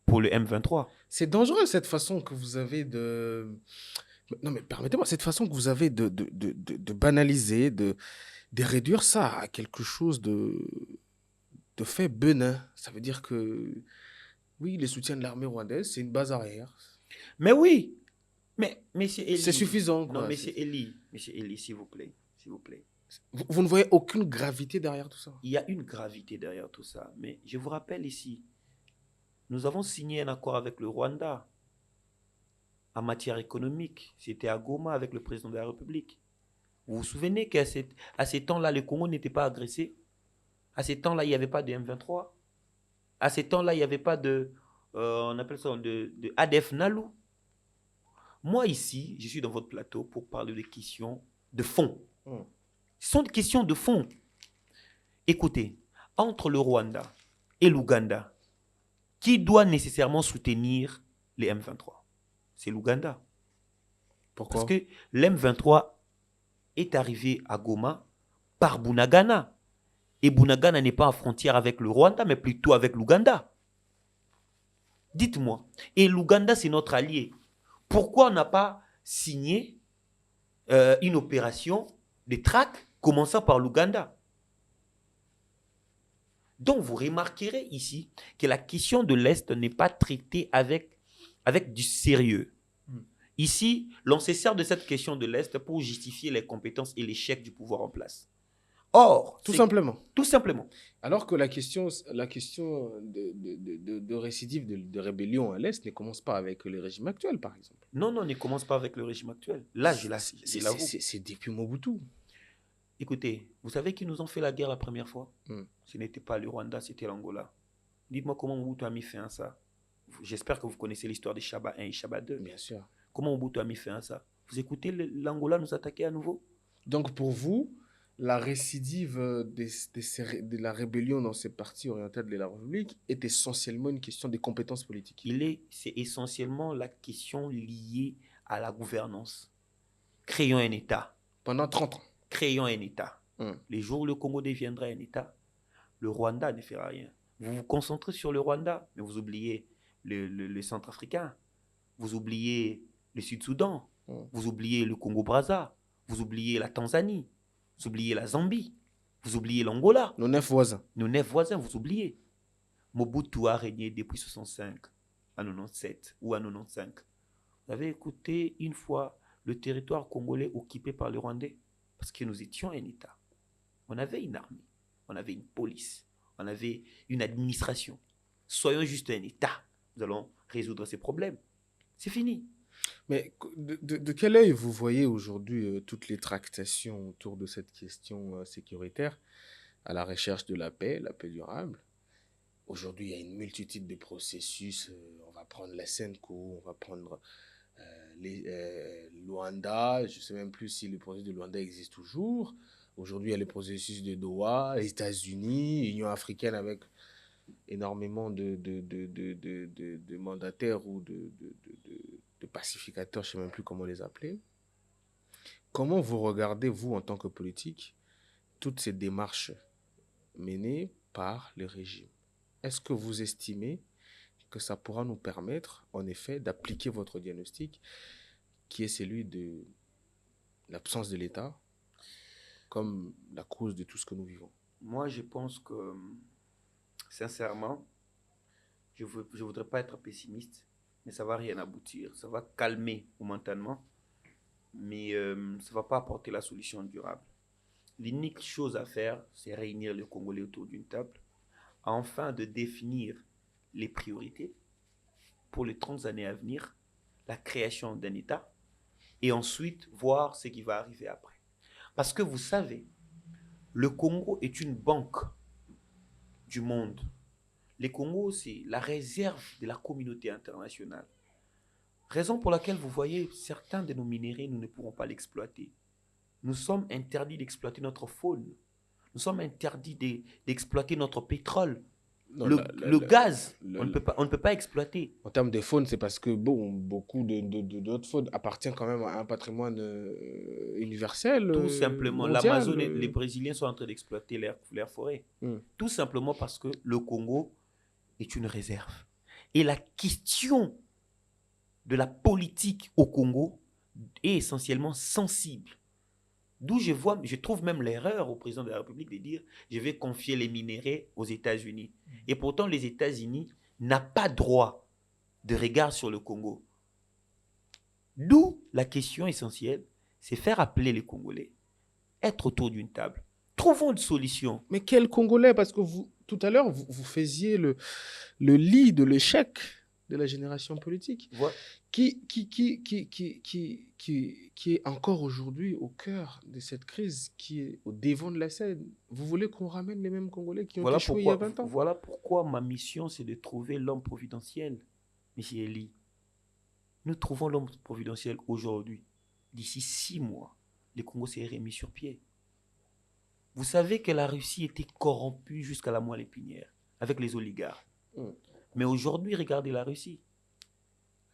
pour le M23. C'est dangereux cette façon que vous avez de... Non mais permettez-moi, cette façon que vous avez de banaliser, de réduire ça à quelque chose de fait benin. Ça veut dire que, oui, les soutiens de l'armée rwandaise, c'est une base arrière. Mais oui, mais monsieur Eli. C'est suffisant, quoi. Non, monsieur Eli, s'il vous plaît, s'il vous plaît. Vous ne voyez aucune gravité derrière tout ça? Il y a une gravité derrière tout ça, mais je vous rappelle ici, nous avons signé un accord avec le Rwanda en matière économique. C'était à Goma avec le président de la République. Vous vous souvenez qu'à ces temps-là, le Congo n'était pas agressé? À ces temps-là, il n'y avait pas de M23. À ces temps-là, il n'y avait pas on appelle ça de ADF Nalu. Moi, ici, je suis dans votre plateau pour parler de questions de fond. Ce sont des questions de fond. Écoutez, entre le Rwanda et l'Ouganda, qui doit nécessairement soutenir les M23? C'est l'Ouganda. Pourquoi? Parce que l'M23 est arrivé à Goma par Bunagana. Et Bunagana n'est pas en frontière avec le Rwanda, mais plutôt avec l'Ouganda. Dites-moi. Et l'Ouganda, c'est notre allié. Pourquoi on n'a pas signé une opération de traque commençant par l'Ouganda? Donc, vous remarquerez ici que la question de l'Est n'est pas traitée avec du sérieux. Ici, l'on se sert de cette question de l'Est pour justifier les compétences et l'échec du pouvoir en place. Or, tout simplement. Tout simplement. Alors que la question de récidive, de rébellion à l'Est ne commence pas avec le régime actuel, par exemple. Non, ne commence pas avec le régime actuel. Là, c'est depuis Mobutu. Écoutez, vous savez qu'ils nous ont fait la guerre la première fois? Ce n'était pas le Rwanda, c'était l'Angola. Dites-moi comment Mobutu a mis fin à ça. J'espère que vous connaissez l'histoire des Chaba 1 et Chaba 2. Bien sûr. Comment Mobutu a mis fin à ça? Vous écoutez l'Angola nous attaquer à nouveau? Donc, pour vous, la récidive de la rébellion dans ces parties orientales de la République est essentiellement une question des compétences politiques. C'est essentiellement la question liée à la gouvernance. Créons un État. Pendant 30 ans. Créons un État. Les jours où le Congo deviendra un État, le Rwanda ne fera rien. Vous vous concentrez sur le Rwanda, mais vous oubliez le Centrafricain. Vous oubliez le Sud-Soudan. Vous oubliez le Congo-Brazza. Vous oubliez la Tanzanie. Vous oubliez la Zambie. Vous oubliez l'Angola. Nos 9 voisins. Nos 9 voisins, vous oubliez. Mobutu a régné depuis 65 à 97 ou à 95. Vous avez écouté une fois le territoire congolais occupé par les Rwandais? Parce que nous étions un État. On avait une armée, on avait une police, on avait une administration. Soyons juste un État. Nous allons résoudre ces problèmes. C'est fini. Mais de quel œil vous voyez aujourd'hui toutes les tractations autour de cette question sécuritaire à la recherche de la paix durable? Aujourd'hui, il y a une multitude de processus. On va prendre la Senko, on va prendre Luanda. Je ne sais même plus si le processus de Luanda existe toujours. Aujourd'hui, il y a le processus de Doha, les États-Unis, l'Union africaine avec énormément de mandataires ou de pacificateurs, je ne sais même plus comment les appeler. Comment vous regardez, vous, en tant que politique, toutes ces démarches menées par le régime? Est-ce que vous estimez que ça pourra nous permettre, en effet, d'appliquer votre diagnostic, qui est celui de l'absence de l'État, comme la cause de tout ce que nous vivons? Moi, je pense que, sincèrement, je ne voudrais pas être pessimiste, mais ça ne va rien aboutir. Ça va calmer momentanément, mais ça ne va pas apporter la solution durable. L'unique chose à faire, c'est réunir les Congolais autour d'une table, afin de définir les priorités pour les 30 années à venir, la création d'un État, et ensuite voir ce qui va arriver après. Parce que vous savez, le Congo est une banque du monde. Le Congo, c'est la réserve de la communauté internationale. Raison pour laquelle vous voyez certains de nos minéraux, nous ne pourrons pas l'exploiter. Nous sommes interdits d'exploiter notre faune. Nous sommes interdits d'exploiter notre pétrole. Non, Le gaz, le- on le- ne peut pas exploiter. en termes de faune, c'est parce que bon, beaucoup d'autres faunes appartiennent quand même à un patrimoine universel, Tout simplement, mondial. l'Amazone, les Brésiliens sont en train d'exploiter leur forêt. Hmm. Tout simplement parce que le Congo est une réserve. Et la question de la politique au Congo est essentiellement sensible. D'où je trouve même l'erreur au président de la République de dire je vais confier les minéraux aux États-Unis. Et pourtant, les États-Unis n'ont pas droit de regard sur le Congo. D'où la question essentielle, c'est faire appeler les Congolais, être autour d'une table. Trouvons une solution. Mais quel Congolais? Parce que vous, tout à l'heure, vous faisiez le lit de l'échec de la génération politique, Voilà. qui est encore aujourd'hui au cœur de cette crise, qui est au devant de la scène. Vous voulez qu'on ramène les mêmes Congolais qui ont échoué il y a 20 ans? Voilà pourquoi ma mission, c'est de trouver l'homme providentiel, M. Elie. Nous trouvons l'homme providentiel aujourd'hui. D'ici 6 mois, le Congo serait remis sur pied. Vous savez que la Russie était corrompue jusqu'à la moelle épinière avec les oligarques. Mais aujourd'hui, regardez la Russie.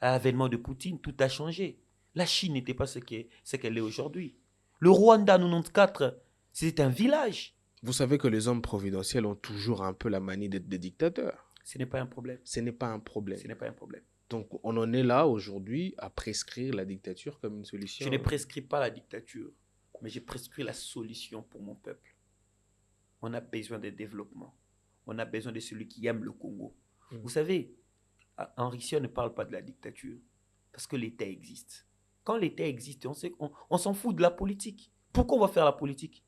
À l'avènement de Poutine, tout a changé. La Chine n'était pas ce qu'elle est aujourd'hui. Le Rwanda, 94, c'était un village. Vous savez que les hommes providentiels ont toujours un peu la manie d'être des dictateurs. Ce n'est pas un problème. Ce n'est pas un problème. Ce n'est pas un problème. Donc, on en est là aujourd'hui à prescrire la dictature comme une solution. Je ne prescris pas la dictature, mais je prescris la solution pour mon peuple. On a besoin de développement. On a besoin de celui qui aime le Congo. Vous savez, Henri Sion ne parle pas de la dictature parce que l'État existe. Quand l'État existe, on s'en fout de la politique. Pourquoi on va faire la politique?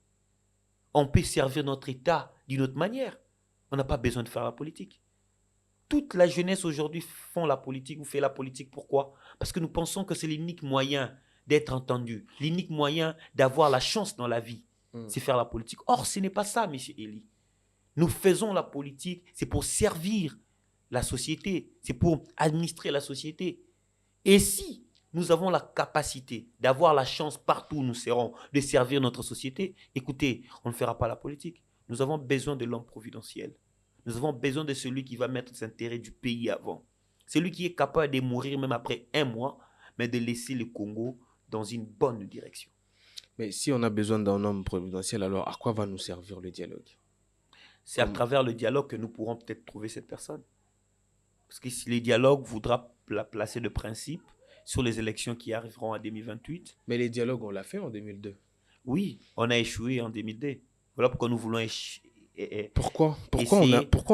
On peut servir notre État d'une autre manière. On n'a pas besoin de faire la politique. Toute la jeunesse aujourd'hui font la politique ou fait la politique. Pourquoi? Parce que nous pensons que c'est l'unique moyen d'être entendu, l'unique moyen d'avoir la chance dans la vie, c'est faire la politique. Or, ce n'est pas ça, M. Elie. Nous faisons la politique, c'est pour servir la société, c'est pour administrer la société. Et si nous avons la capacité d'avoir la chance partout où nous serons de servir notre société, écoutez, on ne fera pas la politique. Nous avons besoin de l'homme providentiel. Nous avons besoin de celui qui va mettre les intérêts du pays avant. Celui qui est capable de mourir même après 1 mois, mais de laisser le Congo dans une bonne direction. Mais si on a besoin d'un homme providentiel, alors à quoi va nous servir le dialogue? C'est à travers le dialogue que nous pourrons peut-être trouver cette personne. Parce que si le dialogue voudra placer de principe sur les élections qui arriveront en 2028. Mais les dialogues, on l'a fait en 2002. Oui, on a échoué en 2002. Voilà pourquoi nous voulons Pourquoi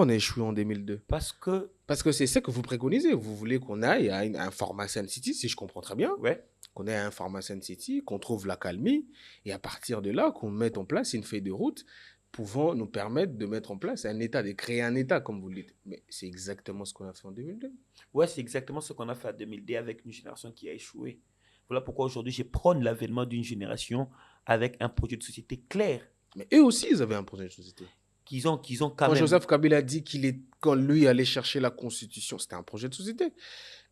on a échoué en 2002? Parce que c'est ça que vous préconisez. Vous voulez qu'on aille à un Pharmacien City, si je comprends très bien. Ouais. Qu'on aille à un Pharmacien City, qu'on trouve la calmie, et à partir de là, qu'on mette en place une feuille de route pouvant nous permettre de mettre en place un État, de créer un État, comme vous le dites. Mais c'est exactement ce qu'on a fait en 2002. Ouais, c'est exactement ce qu'on a fait en 2002 avec une génération qui a échoué. Voilà pourquoi aujourd'hui, je prône l'avènement d'une génération avec un projet de société clair. Mais eux aussi, ils avaient un projet de société. Qu'ils ont quand Joseph Kabila a dit quand lui allait chercher la constitution, c'était un projet de société.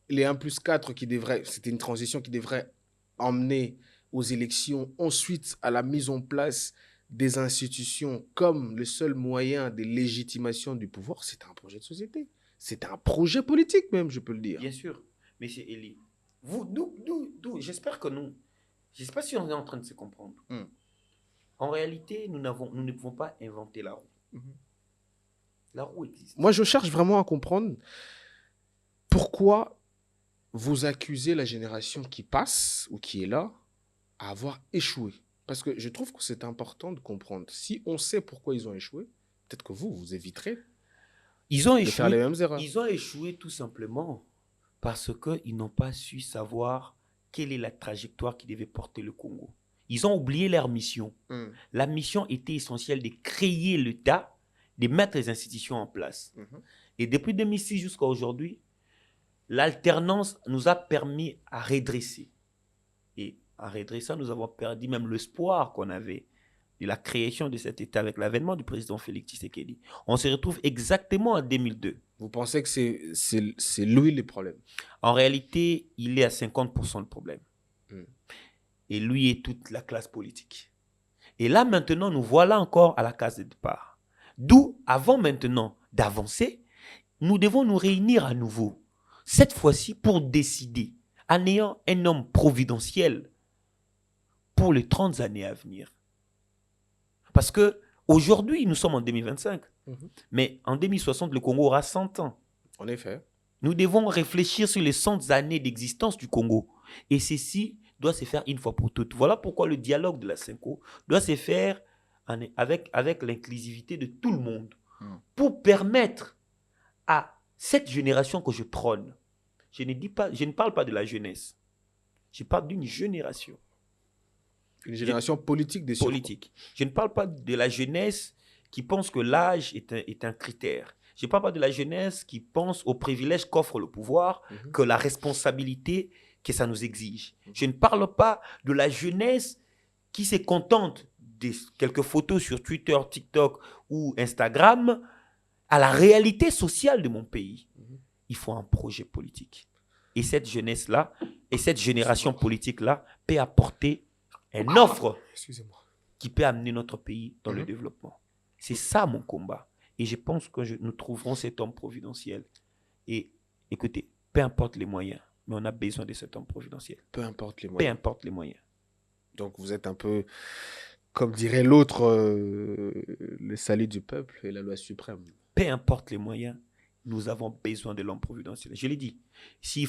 Les 1+4 c'était une transition qui devrait emmener aux élections, ensuite à la mise en place des institutions comme le seul moyen de légitimation du pouvoir, c'était un projet de société. C'était un projet politique même, je peux le dire. Bien sûr. Mais c'est Elie. J'espère que je ne sais pas si on est en train de se comprendre. En réalité, nous ne pouvons pas inventer la roue. La roue existe. Moi, je cherche vraiment à comprendre pourquoi vous accusez la génération qui passe ou qui est là à avoir échoué. Parce que je trouve que c'est important de comprendre. Si on sait pourquoi ils ont échoué, peut-être que vous éviterez de faire les mêmes erreurs. Ils ont échoué tout simplement parce qu'ils n'ont pas su savoir quelle est la trajectoire qui devait porter le Congo. Ils ont oublié leur mission. La mission était essentielle de créer l'État, de mettre les institutions en place. Et depuis 2006 jusqu'à aujourd'hui, l'alternance nous a permis à redresser. Et en redressant, nous avons perdu même l'espoir qu'on avait de la création de cet État avec l'avènement du président Félix Tshisekedi. On se retrouve exactement en 2002. Vous pensez que c'est lui le problème? En réalité, il est à 50% le problème. Et lui et toute la classe politique. Et là, maintenant, nous voilà encore à la case de départ. D'où, avant maintenant d'avancer, nous devons nous réunir à nouveau, cette fois-ci pour décider, en ayant un homme providentiel pour les 30 années à venir. Parce que aujourd'hui, nous sommes en 2025, mais en 2060, le Congo aura 100 ans. En effet. Nous devons réfléchir sur les 100 années d'existence du Congo. Et ceci doit se faire une fois pour toutes. Voilà pourquoi le dialogue de la Cinco doit se faire avec l'inclusivité de tout le monde, pour permettre à cette génération que je prône, je ne parle pas de la jeunesse, je parle d'une génération. Une génération politique des politique. Je ne parle pas de la jeunesse qui pense que l'âge est un critère. Je ne parle pas de la jeunesse qui pense aux privilèges qu'offre le pouvoir, que la responsabilité que ça nous exige. Je ne parle pas de la jeunesse qui se contente de quelques photos sur Twitter, TikTok ou Instagram à la réalité sociale de mon pays. Il faut un projet politique. Et cette jeunesse-là, et cette génération politique-là peut apporter une offre qui peut amener notre pays dans le développement. C'est ça mon combat. Et je pense que nous trouverons cet homme providentiel. Et écoutez, peu importe les moyens, mais on a besoin de cet homme providentiel. Peu importe les moyens. Peu importe les moyens. Donc vous êtes un peu, comme dirait l'autre, le salut du peuple et la loi suprême. Peu importe les moyens, nous avons besoin de l'homme providentiel. Je l'ai dit, si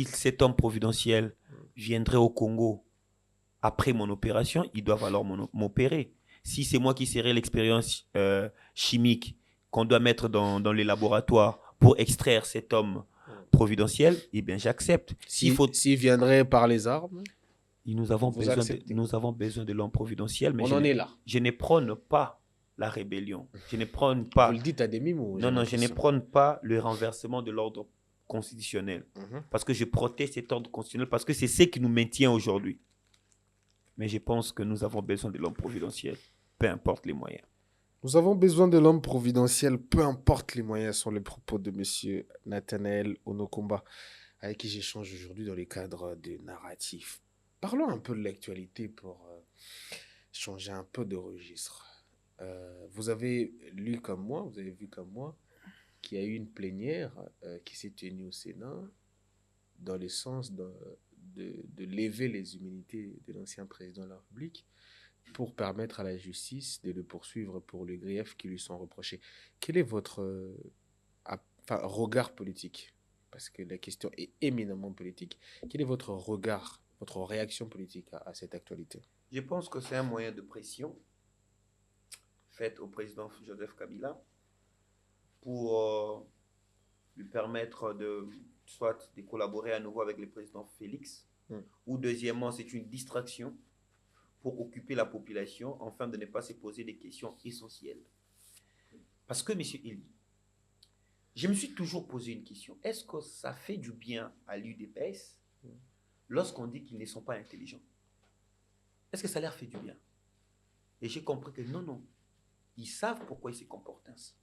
cet homme providentiel viendrait au Congo après mon opération, ils doivent alors m'opérer. Si c'est moi qui serais l'expérience chimique qu'on doit mettre dans les laboratoires pour extraire cet homme providentiel, eh bien j'accepte. S'il viendrait par les armes, nous avons besoin de l'homme providentiel. Mais on en est là. Je ne prône pas la rébellion. Je ne prône pas... Vous le dites à demi-mots. Non, je ne prône pas le renversement de l'ordre constitutionnel. Parce que je protège cet ordre constitutionnel, parce que c'est ce qui nous maintient aujourd'hui. Mais je pense que nous avons besoin de l'homme providentiel, peu importe les moyens. Nous avons besoin de l'homme providentiel, peu importe les moyens, sont les propos de M. Nathanaël Onokomba, avec qui j'échange aujourd'hui dans les cadres de narratifs. Parlons un peu de l'actualité pour changer un peu de registre. Vous avez lu comme moi, vous avez vu comme moi, qu'il y a eu une plénière qui s'est tenue au Sénat dans le sens de lever les immunités de l'ancien président de la République pour permettre à la justice de le poursuivre pour les griefs qui lui sont reprochés. Quel est votre regard politique? Parce que la question est éminemment politique. Quel est votre regard, votre réaction politique à cette actualité? Je pense que c'est un moyen de pression fait au président Joseph Kabila pour lui permettre soit de collaborer à nouveau avec le président Félix, ou deuxièmement, c'est une distraction pour occuper la population afin de ne pas se poser des questions essentielles. Parce que, M. Eli, je me suis toujours posé une question. Est-ce que ça fait du bien à l'UDPS lorsqu'on dit qu'ils ne sont pas intelligents? Est-ce que ça leur fait du bien? Et j'ai compris que non. Ils savent pourquoi ils se comportent ainsi.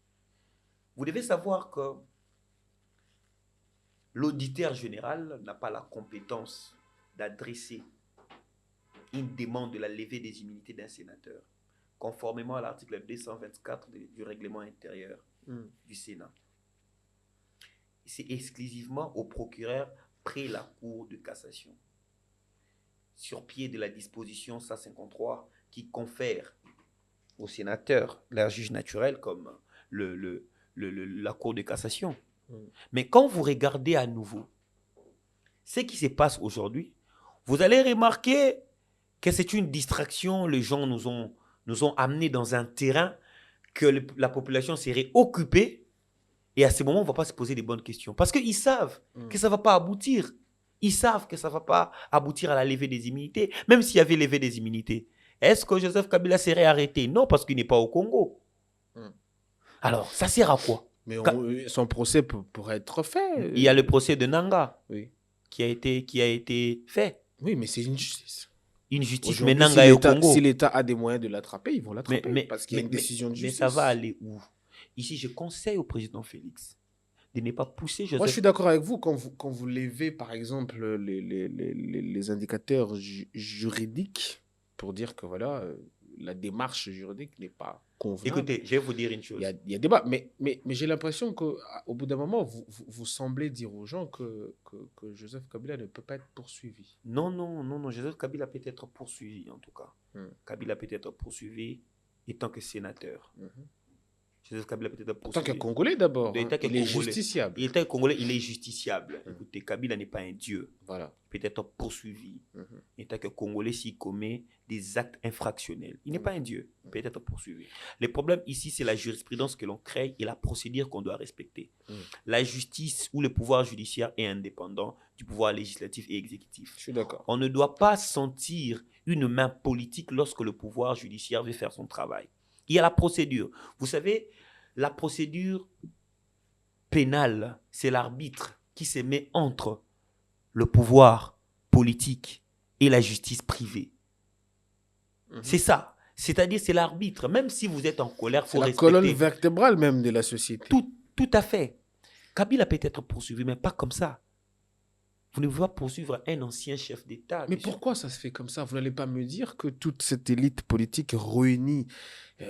Vous devez savoir que l'auditeur général n'a pas la compétence d'adresser une demande de la levée des immunités d'un sénateur, conformément à l'article 224 du règlement intérieur du Sénat. C'est exclusivement au procureur près la Cour de cassation, sur pied de la disposition 153 qui confère aux sénateurs leur juge naturel comme la Cour de cassation. Mais quand vous regardez à nouveau ce qui se passe aujourd'hui, vous allez remarquer que c'est une distraction. Les gens nous ont amenés dans un terrain que la population serait occupée, et à ce moment, on ne va pas se poser des bonnes questions. Parce qu'ils savent que ça ne va pas aboutir. Ils savent que ça ne va pas aboutir à la levée des immunités. Même s'il y avait levée des immunités, est-ce que Joseph Kabila serait arrêté? Non, parce qu'il n'est pas au Congo. Alors, ça sert à quoi? Mais son procès pourrait être fait. Il y a le procès de Nanga qui a été fait. Oui, mais c'est une justice. Une justice, mais Nanga est au Congo. Si l'État a des moyens de l'attraper, ils vont l'attraper. Parce qu'il y a une décision de justice. Mais ça va aller où? Ici, je conseille au président Félix de ne pas pousser Joseph. Moi, je suis d'accord avec vous. Quand vous levez, par exemple, les indicateurs juridiques pour dire que voilà, la démarche juridique n'est pas convenable. Écoutez, je vais vous dire une chose. Il y a débat, mais j'ai l'impression qu'au bout d'un moment, vous semblez dire aux gens que Joseph Kabila ne peut pas être poursuivi. Non. Joseph Kabila peut être poursuivi, en tout cas. Hmm. Kabila peut être poursuivi étant que sénateur. Mhm. Joseph Kabila peut être En tant poursuivi. que Congolais d'abord, En tant que il est Congolais. justiciable. Il est Congolais, il est justiciable. Écoutez, Kabila n'est pas un dieu. Voilà. Il peut être poursuivi. Mhm. En tant que Congolais, s'il commet des actes infractionnels, il n'est pas un dieu. Il peut être poursuivi. Le problème ici, c'est la jurisprudence que l'on crée et la procédure qu'on doit respecter. La justice ou le pouvoir judiciaire est indépendant du pouvoir législatif et exécutif. Je suis d'accord. On ne doit pas sentir une main politique lorsque le pouvoir judiciaire veut faire son travail. Il y a la procédure. Vous savez, la procédure pénale, c'est l'arbitre qui se met entre le pouvoir politique et la justice privée. C'est ça. C'est-à-dire, c'est l'arbitre. Même si vous êtes en colère, il faut C'est la respecter. colonne vertébrale même de la société. Tout à fait. Kabila peut être poursuivi, mais pas comme ça. Vous ne pouvez pas poursuivre un ancien chef d'État. Mais pourquoi ça se fait comme ça? Vous n'allez pas me dire que toute cette élite politique réunie,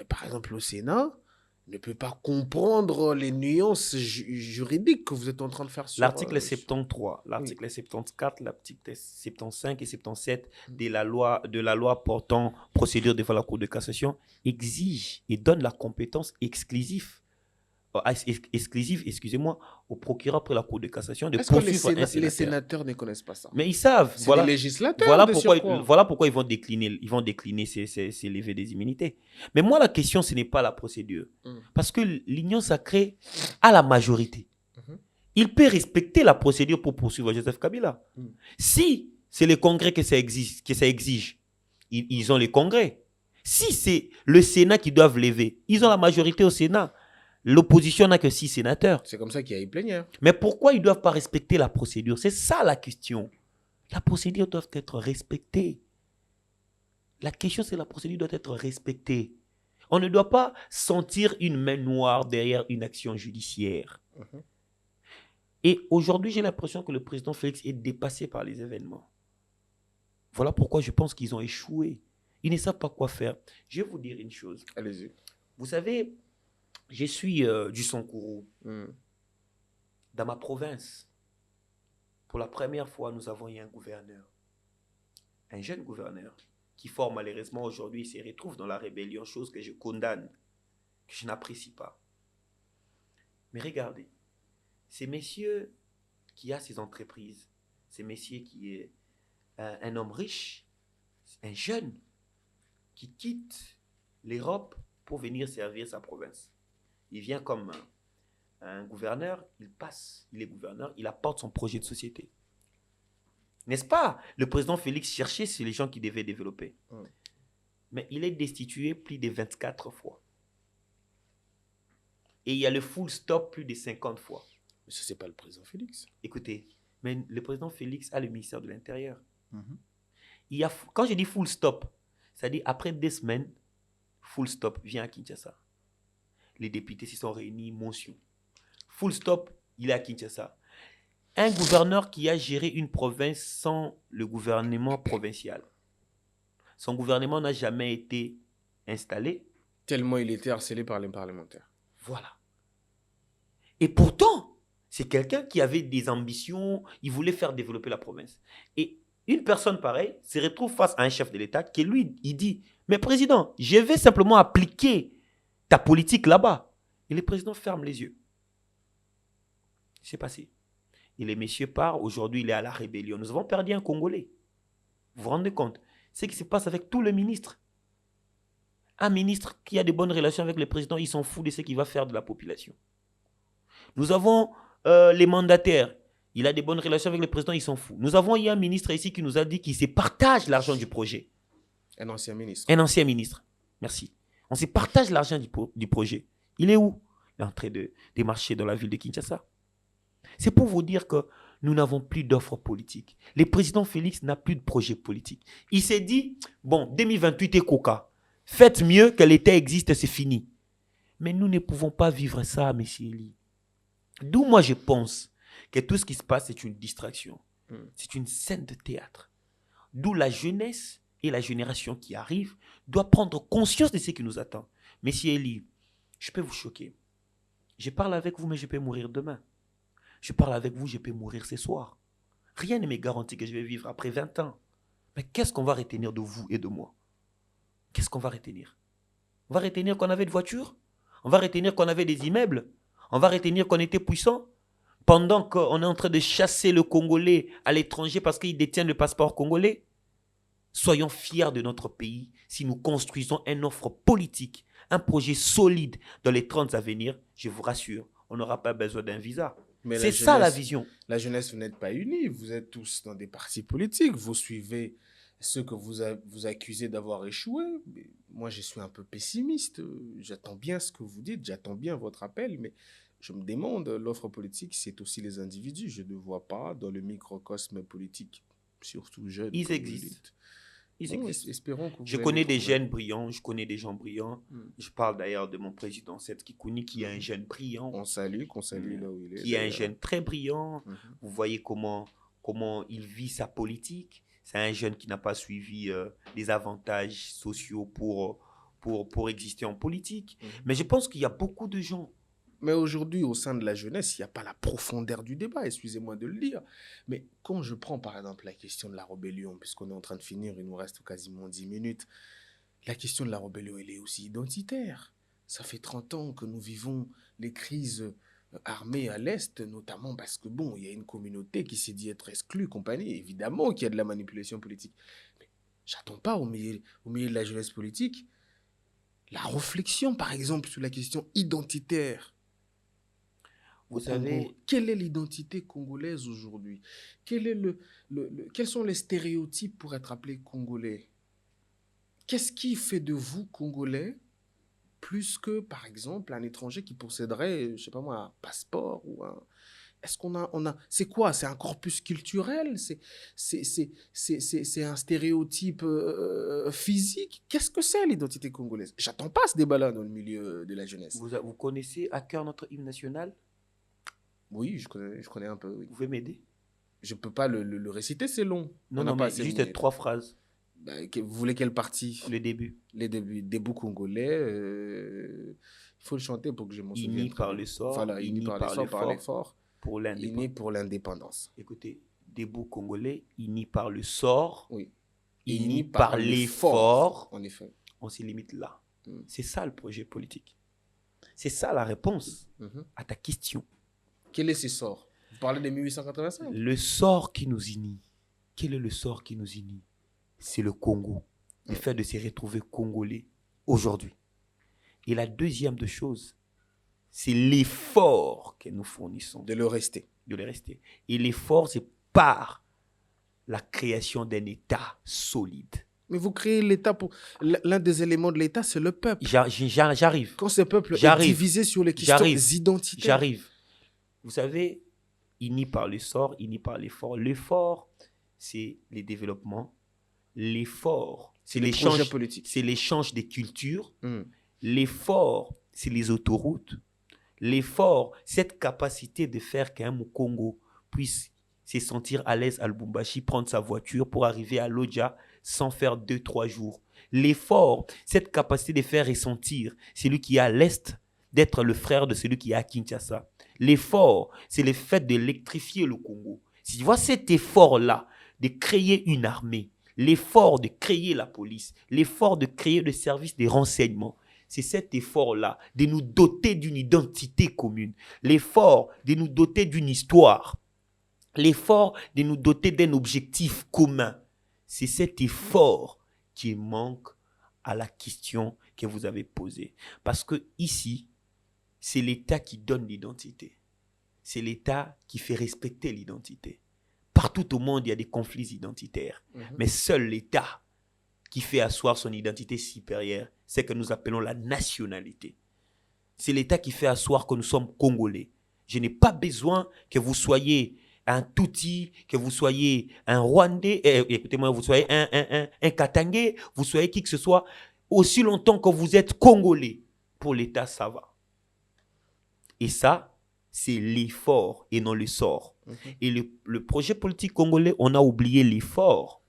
par exemple au Sénat, ne peut pas comprendre les nuances juridiques que vous êtes en train de faire sur... L'article 73, l'article 74, l'article 75 et 77 de la loi portant procédure devant la Cour de cassation exige et donne la compétence exclusive, au procureur après la Cour de cassation de Est-ce que poursuivre un les sénateur. sénateurs ne connaissent pas ça? Mais ils savent. C'est Voilà, les législateurs. voilà pourquoi ils vont décliner ces levées des immunités. Mais moi, la question, ce n'est pas la procédure. Parce que l'Union sacrée a la majorité. Il peut respecter la procédure pour poursuivre Joseph Kabila. Si c'est le Congrès que ça exige, ils ont le Congrès. Si c'est le Sénat qui doit lever, ils ont la majorité au Sénat. L'opposition n'a que 6 sénateurs. C'est comme ça qu'il y a eu plénière. Mais pourquoi ils ne doivent pas respecter la procédure? C'est ça la question. La procédure doit être respectée. La question, c'est la procédure doit être respectée. On ne doit pas sentir une main noire derrière une action judiciaire. Et aujourd'hui, j'ai l'impression que le président Félix est dépassé par les événements. Voilà pourquoi je pense qu'ils ont échoué. Ils ne savent pas quoi faire. Je vais vous dire une chose. Allez-y. Vous savez, je suis du Sankourou. Dans ma province, pour la première fois, nous avons eu un gouverneur. Un jeune gouverneur qui, fort malheureusement, aujourd'hui, se retrouve dans la rébellion, chose que je condamne, que je n'apprécie pas. Mais regardez, c'est monsieur qui a ses entreprises, c'est monsieur qui est un homme riche, un jeune qui quitte l'Europe pour venir servir sa province. Il vient comme un gouverneur, il passe, il est gouverneur, il apporte son projet de société. N'est-ce pas? Le président Félix cherchait sur les gens qui devaient développer. Mais il est destitué plus de 24 fois. Et il y a le full stop plus de 50 fois. Mais ça, c'est pas le président Félix. Écoutez, mais le président Félix a le ministère de l'Intérieur. Quand je dis full stop, c'est-à-dire après 2 semaines, full stop vient à Kinshasa. Les députés s'y sont réunis, motion. Full stop, il est à Kinshasa. Un gouverneur qui a géré une province sans le gouvernement provincial. Son gouvernement n'a jamais été installé. Tellement il était harcelé par les parlementaires. Voilà. Et pourtant, c'est quelqu'un qui avait des ambitions, il voulait faire développer la province. Et une personne pareille se retrouve face à un chef de l'État qui, lui, il dit, mais président, je vais simplement appliquer ta politique là-bas. Et le président ferme les yeux. C'est passé. Et le monsieur part, aujourd'hui il est à la rébellion. Nous avons perdu un Congolais. Vous vous rendez compte? C'est ce qui se passe avec tous les ministres. Un ministre qui a de bonnes relations avec le président, il s'en fout de ce qu'il va faire de la population. Nous avons les mandataires. Il a de bonnes relations avec le président, il s'en fout. Nous avons eu un ministre ici qui nous a dit qu'il se partage l'argent du projet. Un ancien ministre. Un ancien ministre. Merci. On se partage l'argent du projet. Il est où? Il est en train de marcher dans la ville de Kinshasa. C'est pour vous dire que nous n'avons plus d'offres politiques. Le président Félix n'a plus de projet politique. Il s'est dit, bon, 2028 est coca. Faites mieux que l'État existe, c'est fini. Mais nous ne pouvons pas vivre ça, M. Eli. D'où moi je pense que tout ce qui se passe, c'est une distraction. C'est une scène de théâtre. D'où la jeunesse et la génération qui arrive doit prendre conscience de ce qui nous attend. Messieurs Elie, je peux vous choquer. Je parle avec vous, mais je peux mourir demain. Je parle avec vous, je peux mourir ce soir. Rien ne me garantit que je vais vivre après 20 ans. Mais qu'est-ce qu'on va retenir de vous et de moi? Qu'est-ce qu'on va retenir? On va retenir qu'on avait de voitures? On va retenir qu'on avait des immeubles? On va retenir qu'on était puissant? Pendant qu'on est en train de chasser le Congolais à l'étranger parce qu'il détient le passeport congolais? Soyons fiers de notre pays si nous construisons une offre politique, un projet solide dans les 30 ans à venir. Je vous rassure, on n'aura pas besoin d'un visa. Mais c'est ça la vision. La jeunesse, vous n'êtes pas unis. Vous êtes tous dans des partis politiques. Vous suivez ceux que vous accusez d'avoir échoué. Mais moi, je suis un peu pessimiste. J'attends bien ce que vous dites. J'attends bien votre appel. Mais je me demande, l'offre politique, c'est aussi les individus. Je ne vois pas dans le microcosme politique, surtout jeunes. Ils existent. Espérons que je connais des jeunes brillants, je connais des gens brillants. Je parle d'ailleurs de mon président Seth Kikouni, qui est un jeune brillant. Qu'on salue là où il est. Qui est un jeune très brillant. Vous voyez comment il vit sa politique. C'est un jeune qui n'a pas suivi les avantages sociaux pour exister en politique. Mais je pense qu'il y a beaucoup de gens. Mais aujourd'hui, au sein de la jeunesse, il n'y a pas la profondeur du débat, excusez-moi de le dire. Mais quand je prends par exemple la question de la rébellion, puisqu'on est en train de finir, il nous reste quasiment 10 minutes, la question de la rébellion, elle est aussi identitaire. Ça fait 30 ans que nous vivons les crises armées à l'Est, notamment parce que, bon, il y a une communauté qui s'est dit être exclue, compagnie. Évidemment qu'il y a de la manipulation politique. Mais j'attends pas au milieu de la jeunesse politique la réflexion, par exemple, sur la question identitaire. Vous savez, quelle est l'identité congolaise aujourd'hui? Quels sont les stéréotypes pour être appelé congolais? Qu'est-ce qui fait de vous congolais plus que, par exemple, un étranger qui posséderait, je sais pas moi, un passeport ou un... Est-ce qu'on a... C'est quoi? C'est un corpus culturel? C'est un stéréotype physique? Qu'est-ce que c'est l'identité congolaise? J'attends pas ce débat-là dans le milieu de la jeunesse. Vous connaissez à cœur notre hymne national? Oui, je connais un peu. Oui. Vous pouvez m'aider? Je ne peux pas le réciter, c'est long. Non, mais juste 3 phrases. Vous voulez quelle partie? Le début. Les débuts. Début congolais. Il faut le chanter pour que je m'en souvienne. Uni par le sort. Voilà, uni par l'effort. Pour l'indépendance. Uni pour l'indépendance. Écoutez, début congolais, uni par le sort. Oui. Uni par l'effort. En effet. On s'y limite là. C'est ça le projet politique. C'est ça la réponse à ta question. Quel est ce sort? Vous parlez de 1885? Le sort qui nous unit. Quel est le sort qui nous unit? C'est le Congo. Le fait de se retrouver congolais aujourd'hui. Et la deuxième de choses, c'est l'effort que nous fournissons. De le rester. De le rester. Et l'effort, c'est par la création d'un État solide. Mais vous créez l'État pour... L'un des éléments de l'État, c'est le peuple. J'arrive. Quand ce peuple est divisé sur les questions identitaires. J'arrive. Vous savez, uni par le sort, uni par l'effort. L'effort, c'est les développements. L'effort, c'est l'échange politique. C'est l'échange des cultures. L'effort, c'est les autoroutes. L'effort, cette capacité de faire qu'un Congo puisse se sentir à l'aise à Lubumbashi, prendre sa voiture pour arriver à Lodja sans faire 2-3 jours. L'effort, cette capacité de faire ressentir celui qui est à l'Est d'être le frère de celui qui est à Kinshasa. L'effort, c'est le fait d'électrifier le Congo. Si tu vois cet effort-là, de créer une armée, l'effort de créer la police, l'effort de créer le service des renseignements, c'est cet effort-là de nous doter d'une identité commune, l'effort de nous doter d'une histoire, l'effort de nous doter d'un objectif commun. C'est cet effort qui manque à la question que vous avez posée. Parce que ici, c'est l'État qui donne l'identité. C'est l'État qui fait respecter l'identité. Partout au monde, il y a des conflits identitaires. Mais seul l'État qui fait asseoir son identité supérieure, c'est que nous appelons la nationalité. C'est l'État qui fait asseoir que nous sommes Congolais. Je n'ai pas besoin que vous soyez un Tutsi, que vous soyez un Rwandais, écoutez-moi, vous soyez un Katangais, vous soyez qui que ce soit, aussi longtemps que vous êtes Congolais. Pour l'État, ça va. Et ça, c'est l'effort et non le sort. Et le projet politique congolais, on a oublié l'effort.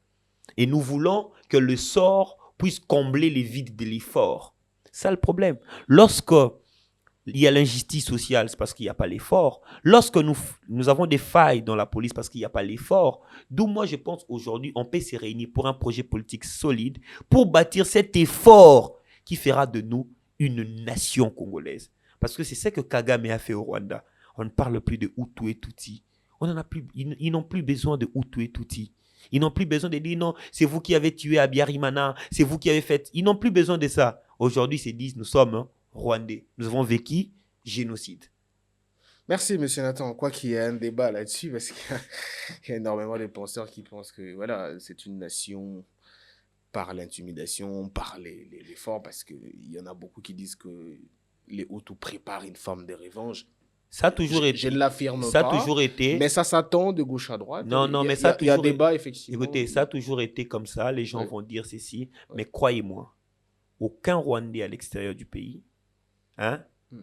Et nous voulons que le sort puisse combler les vides de l'effort. C'est ça le problème. Lorsque il y a l'injustice sociale, c'est parce qu'il n'y a pas l'effort. Lorsque nous avons des failles dans la police parce qu'il n'y a pas l'effort, d'où moi je pense aujourd'hui on peut se réunir pour un projet politique solide pour bâtir cet effort qui fera de nous une nation congolaise. Parce que c'est ce que Kagame a fait au Rwanda. On ne parle plus de Hutu et Tutsi. On en a plus, ils n'ont plus besoin de Hutu et Tutsi. Ils n'ont plus besoin de dire non, c'est vous qui avez tué Abiyarimana, c'est vous qui avez fait. Ils n'ont plus besoin de ça. Aujourd'hui, ils se disent nous sommes Rwandais. Nous avons vécu génocide. Merci, monsieur Nathan. Quoi qu'il y ait un débat là-dessus, parce qu'il y a énormément de penseurs qui pensent que voilà, c'est une nation par l'intimidation, par l'effort, parce qu'il y en a beaucoup qui disent que les Hutus préparent une forme de revanche. Ça a toujours été. Je ne l'affirme Ça pas. a toujours été. Mais ça s'attend de gauche à droite. Non, non, mais il y ça a, a il y a toujours débat, effectivement. Écoutez, ça a toujours été comme ça. Les gens Ouais. vont dire ceci. Ouais. Mais croyez-moi, aucun Rwandais à l'extérieur du pays Hmm.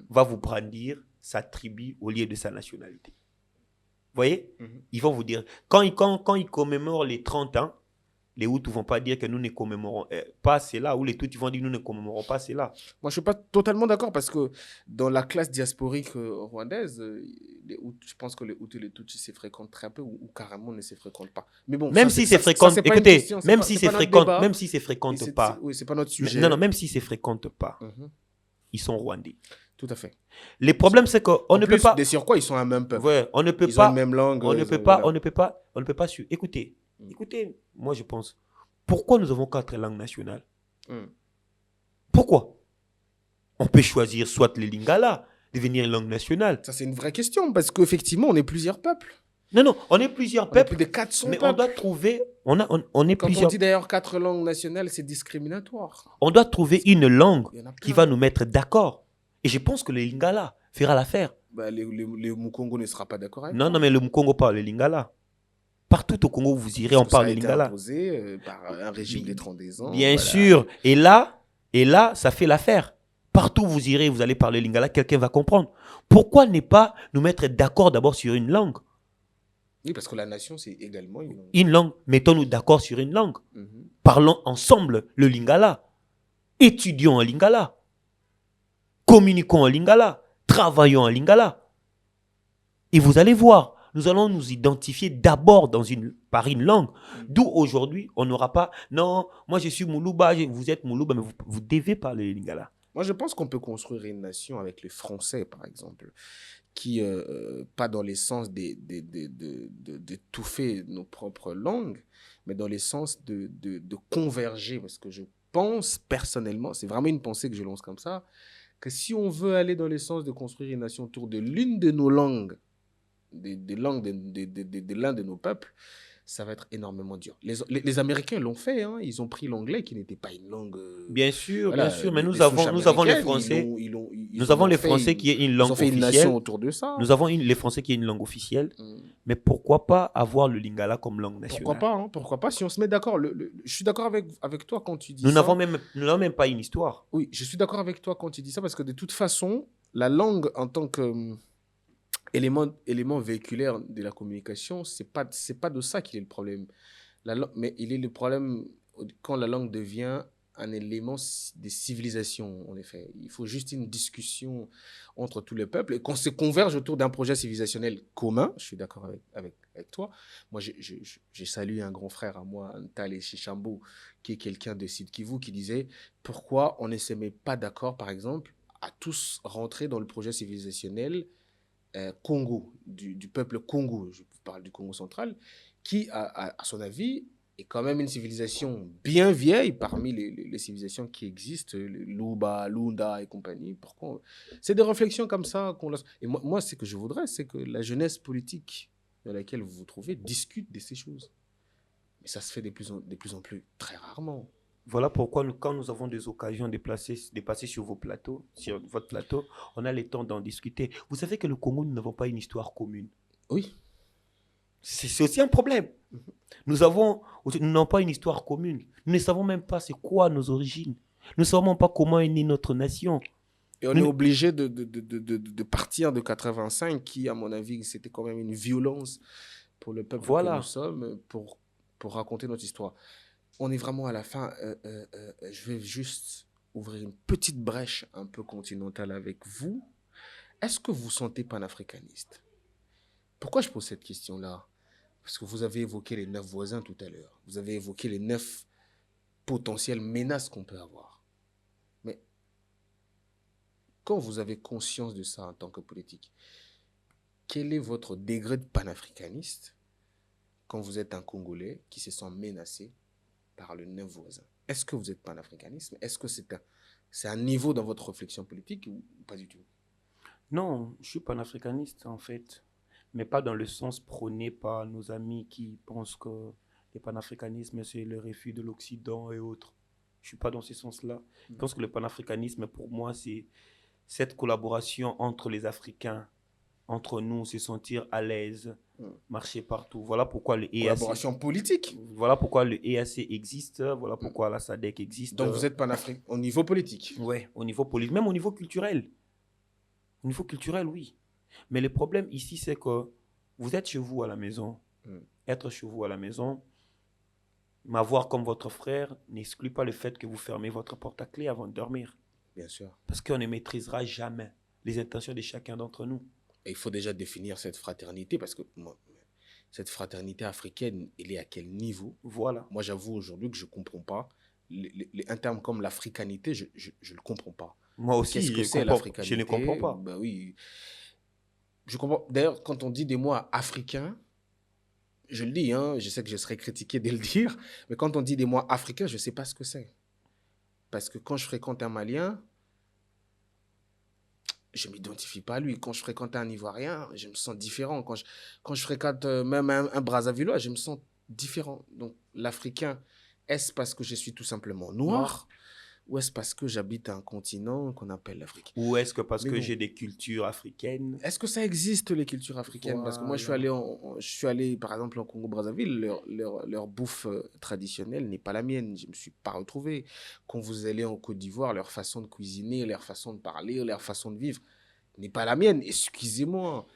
va vous brandir sa tribu au lieu de sa nationalité. Vous voyez? Mhm. Ils vont vous dire, quand ils commémorent les 30 ans, les Hutus ne vont pas dire que nous ne commémorons pas cela, ou les Tutsis vont dire que nous ne commémorons pas cela. Moi, je ne suis pas totalement d'accord parce que dans la classe diasporique rwandaise, je pense que les Hutus et les Tutsis se fréquentent très peu ou carrément ne se fréquentent pas. Mais bon, Même si c'est fréquent, écoutez, même si c'est fréquent, même si c'est fréquente pas. Oui, c'est pas notre sujet. Non, non, même si c'est fréquente pas, Mhm. ils sont Rwandais. Tout à fait. Le problème, c'est qu'on En ne plus, peut pas. de surcroît, ils sont un même peuple. Ouais, on ne peut Ils ont pas. une même langue. On ne ils peut ont- pas. voilà. On ne peut pas. On ne peut pas suivre. Écoutez, écoutez. Moi, je pense. Pourquoi nous avons 4 langues nationales? Mm. Pourquoi? On peut choisir soit le lingala, devenir une langue nationale. Ça, c'est une vraie question parce qu'effectivement, on est plusieurs peuples. Non, non, on est plusieurs On est peuples, plus de 400 mais on peuples. doit trouver. On est Quand on plusieurs. dit d'ailleurs 4 langues nationales, c'est discriminatoire. On doit trouver une langue Il y en a qui plein. va nous mettre d'accord. Et je pense que le lingala fera l'affaire. Bah, les Mukongo ne sera pas d'accord avec Non, toi. non, mais le Congo parle le lingala. Partout au Congo où vous irez, on Parce que parle ça a le été lingala. imposé par un régime des 32 ans. Bien voilà. sûr. Et là, ça fait l'affaire. Partout où vous irez, vous allez parler lingala, quelqu'un va comprendre. Pourquoi ne pas nous mettre d'accord d'abord sur une langue? Oui, parce que la nation, c'est également une langue. Une langue. Mettons-nous d'accord sur une langue. Mhm. Parlons ensemble le lingala. Étudions en lingala. Communiquons en lingala. Travaillons en lingala. Et vous allez voir, nous allons nous identifier d'abord par une langue. D'où aujourd'hui, on n'aura pas... Non, moi je suis Moulouba, vous êtes Moulouba, mais vous devez parler le lingala. Moi, je pense qu'on peut construire une nation avec les Français, par exemple, qui, pas dans les sens d'étouffer nos propres langues, mais dans les sens de converger. Parce que je pense personnellement, c'est vraiment une pensée que je lance comme ça, que si on veut aller dans le sens de construire une nation autour de l'une de nos langues, des langues de l'un de nos peuples, ça va être énormément dur. Les Américains l'ont fait, hein. Ils ont pris l'anglais qui n'était pas une langue... Bien sûr, voilà, bien sûr, mais les nous avons les souches Français. américaines, Nous avons ont les fait Français une- qui est une Ils langue ont fait une officielle. nation autour de ça. Nous avons les Français qui est une langue officielle. Mm. Mais pourquoi pas avoir le lingala comme langue nationale? Pourquoi pas, hein, pourquoi pas, si on se met d'accord. Je suis d'accord avec toi quand tu dis Nous ça. n'avons même pas une histoire. Oui, je suis d'accord avec toi quand tu dis ça, parce que de toute façon, la langue en tant que élément véhiculaire de la communication, c'est pas de ça qu'il est le problème. Mais il est le problème quand la langue devient un élément des civilisations, en effet. Il faut juste une discussion entre tous les peuples et qu'on se converge autour d'un projet civilisationnel commun. Je suis d'accord avec toi. Moi, j'ai salué un grand frère à moi, Ntale Shishambo, qui est quelqu'un de Sud Kivu, qui disait pourquoi on ne se met pas d'accord, par exemple, à tous rentrer dans le projet civilisationnel Congo, du peuple Congo. Je parle du Congo central, qui, à son avis, est quand même une civilisation bien vieille parmi les civilisations qui existent, les Luba, Lunda et compagnie. Pourquoi c'est des réflexions comme ça qu'on lance. Et moi, ce que je voudrais, c'est que la jeunesse politique dans laquelle vous vous trouvez discute de ces choses. Mais ça se fait de plus en plus très rarement. Voilà pourquoi quand nous avons des occasions de passer sur vos plateaux, sur votre plateau, on a le temps d'en discuter. Vous savez que le Congo, nous n'avons pas une histoire commune. Oui. C'est aussi un problème. Nous n'avons pas une histoire commune. Nous ne savons même pas c'est quoi nos origines. Nous ne savons même pas comment est née notre nation. Et on est obligé de partir de 85, qui, à mon avis, c'était quand même une violence pour le peuple que nous sommes, pour raconter notre histoire. on est vraiment à la fin. Je vais juste ouvrir une petite brèche un peu continentale avec vous. Est-ce que vous vous sentez panafricaniste? Pourquoi je pose cette question-là? Parce que vous avez évoqué les 9 voisins tout à l'heure. Vous avez évoqué les 9 potentielles menaces qu'on peut avoir. Mais quand vous avez conscience de ça en tant que politique, quel est votre degré de panafricaniste quand vous êtes un Congolais qui se sent menacé par le 9 voisins? Est-ce que vous êtes panafricaniste? Est-ce que c'est un niveau dans votre réflexion politique ou pas du tout? Non, je suis panafricaniste en fait, mais pas dans le sens prôné par nos amis qui pensent que le panafricanisme c'est le refus de l'Occident et autres. Je suis pas dans ce sens-là. Je pense que le panafricanisme pour moi c'est cette collaboration entre les Africains, entre nous, se sentir à l'aise, marcher partout. Voilà pourquoi le EAC, Collaboration politique. voilà pourquoi le EAC existe, voilà pourquoi la SADC existe. Donc vous êtes panafricain au niveau politique. Ouais, au niveau politique, même au niveau culturel. Au niveau culturel, oui. Mais le problème ici, c'est que vous êtes chez vous à la maison. Être chez vous à la maison, m'avoir comme votre frère n'exclut pas le fait que vous fermez votre porte-à-clés avant de dormir. Bien sûr. Parce qu'on ne maîtrisera jamais les intentions de chacun d'entre nous. Et il faut déjà définir cette fraternité parce que moi, cette fraternité africaine, elle est à quel niveau? Voilà. Moi, j'avoue aujourd'hui que je ne comprends pas. Un terme comme l'africanité, je ne le comprends pas. Moi aussi, Qu'est-ce que c'est l'africanité? Je ne comprends pas. Ben oui. Je comprends. D'ailleurs, quand on dit des mots africains, je le dis, hein, je sais que je serai critiqué de le dire, mais quand on dit des mots africains, je ne sais pas ce que c'est. Parce que quand je fréquente un Malien, je ne m'identifie pas à lui. Quand je fréquente un Ivoirien, je me sens différent. Quand je fréquente même un Brazzavillois, je me sens différent. Donc, l'Africain, est-ce parce que je suis tout simplement noir ou est-ce parce que j'habite un continent qu'on appelle l'Afrique? Ou est-ce que parce Mais que bon. j'ai des cultures africaines? Est-ce que ça existe, les cultures africaines? Parce que moi, je suis allé, par exemple, en Congo-Brazzaville, leur bouffe traditionnelle n'est pas la mienne. Je ne me suis pas retrouvé. Quand vous allez en Côte d'Ivoire, leur façon de cuisiner, leur façon de parler, leur façon de vivre n'est pas la mienne. Excusez-moi.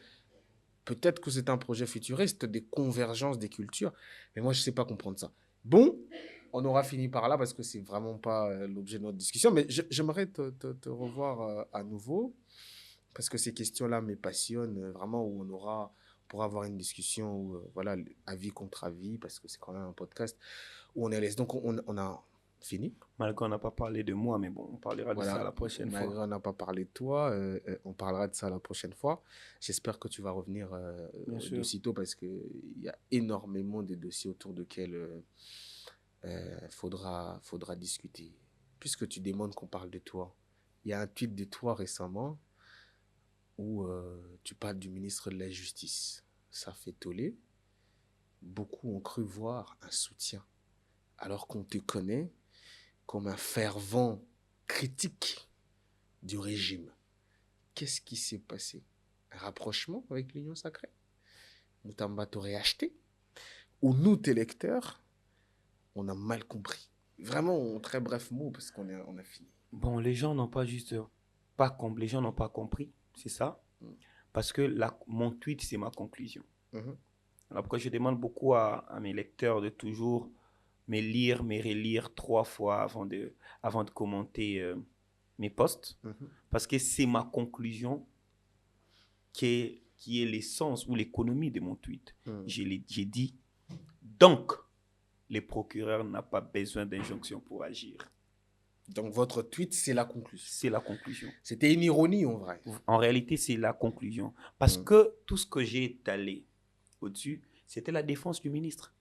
Peut-être que c'est un projet futuriste, des convergences des cultures, mais moi, je ne sais pas comprendre ça. Bon, on aura fini par là parce que c'est vraiment pas l'objet de notre discussion, mais j'aimerais te revoir à nouveau parce que ces questions-là me passionnent vraiment, où on pourra avoir une discussion où, voilà, avis contre avis, parce que c'est quand même un podcast où on est à l'aise. Donc, on a fini. Malgré on n'a pas parlé de moi, mais bon, on parlera de ça la prochaine fois. Malgré on n'a pas parlé de toi, on parlera de ça la prochaine fois. J'espère que tu vas revenir d'aussitôt parce qu'il y a énormément de dossiers autour desquels faudra discuter. Puisque tu demandes qu'on parle de toi, il y a un tweet de toi récemment où tu parles du ministre de la Justice. Ça fait toller. Beaucoup ont cru voir un soutien, alors qu'on te connaît comme un fervent critique du régime. Qu'est-ce qui s'est passé? Un rapprochement avec l'Union sacrée? Moutamba t'aurait acheté? Ou nous, tes lecteurs, on a mal compris? Vraiment, en très bref mot, parce qu'on a fini. Bon, les gens n'ont pas juste les gens n'ont pas compris, c'est ça. Parce que mon tweet, c'est ma conclusion. Alors pourquoi je demande beaucoup à mes lecteurs de toujours me lire, me relire 3 fois avant de commenter mes posts, parce que c'est ma conclusion qui est l'essence ou l'économie de mon tweet. J'ai dit, donc, le procureur n'a pas besoin d'injonction pour agir. Donc, votre tweet, c'est la conclusion. C'est la conclusion. C'était une ironie, en vrai. En réalité, c'est la conclusion. Parce que tout ce que j'ai étalé au-dessus, c'était la défense du ministre.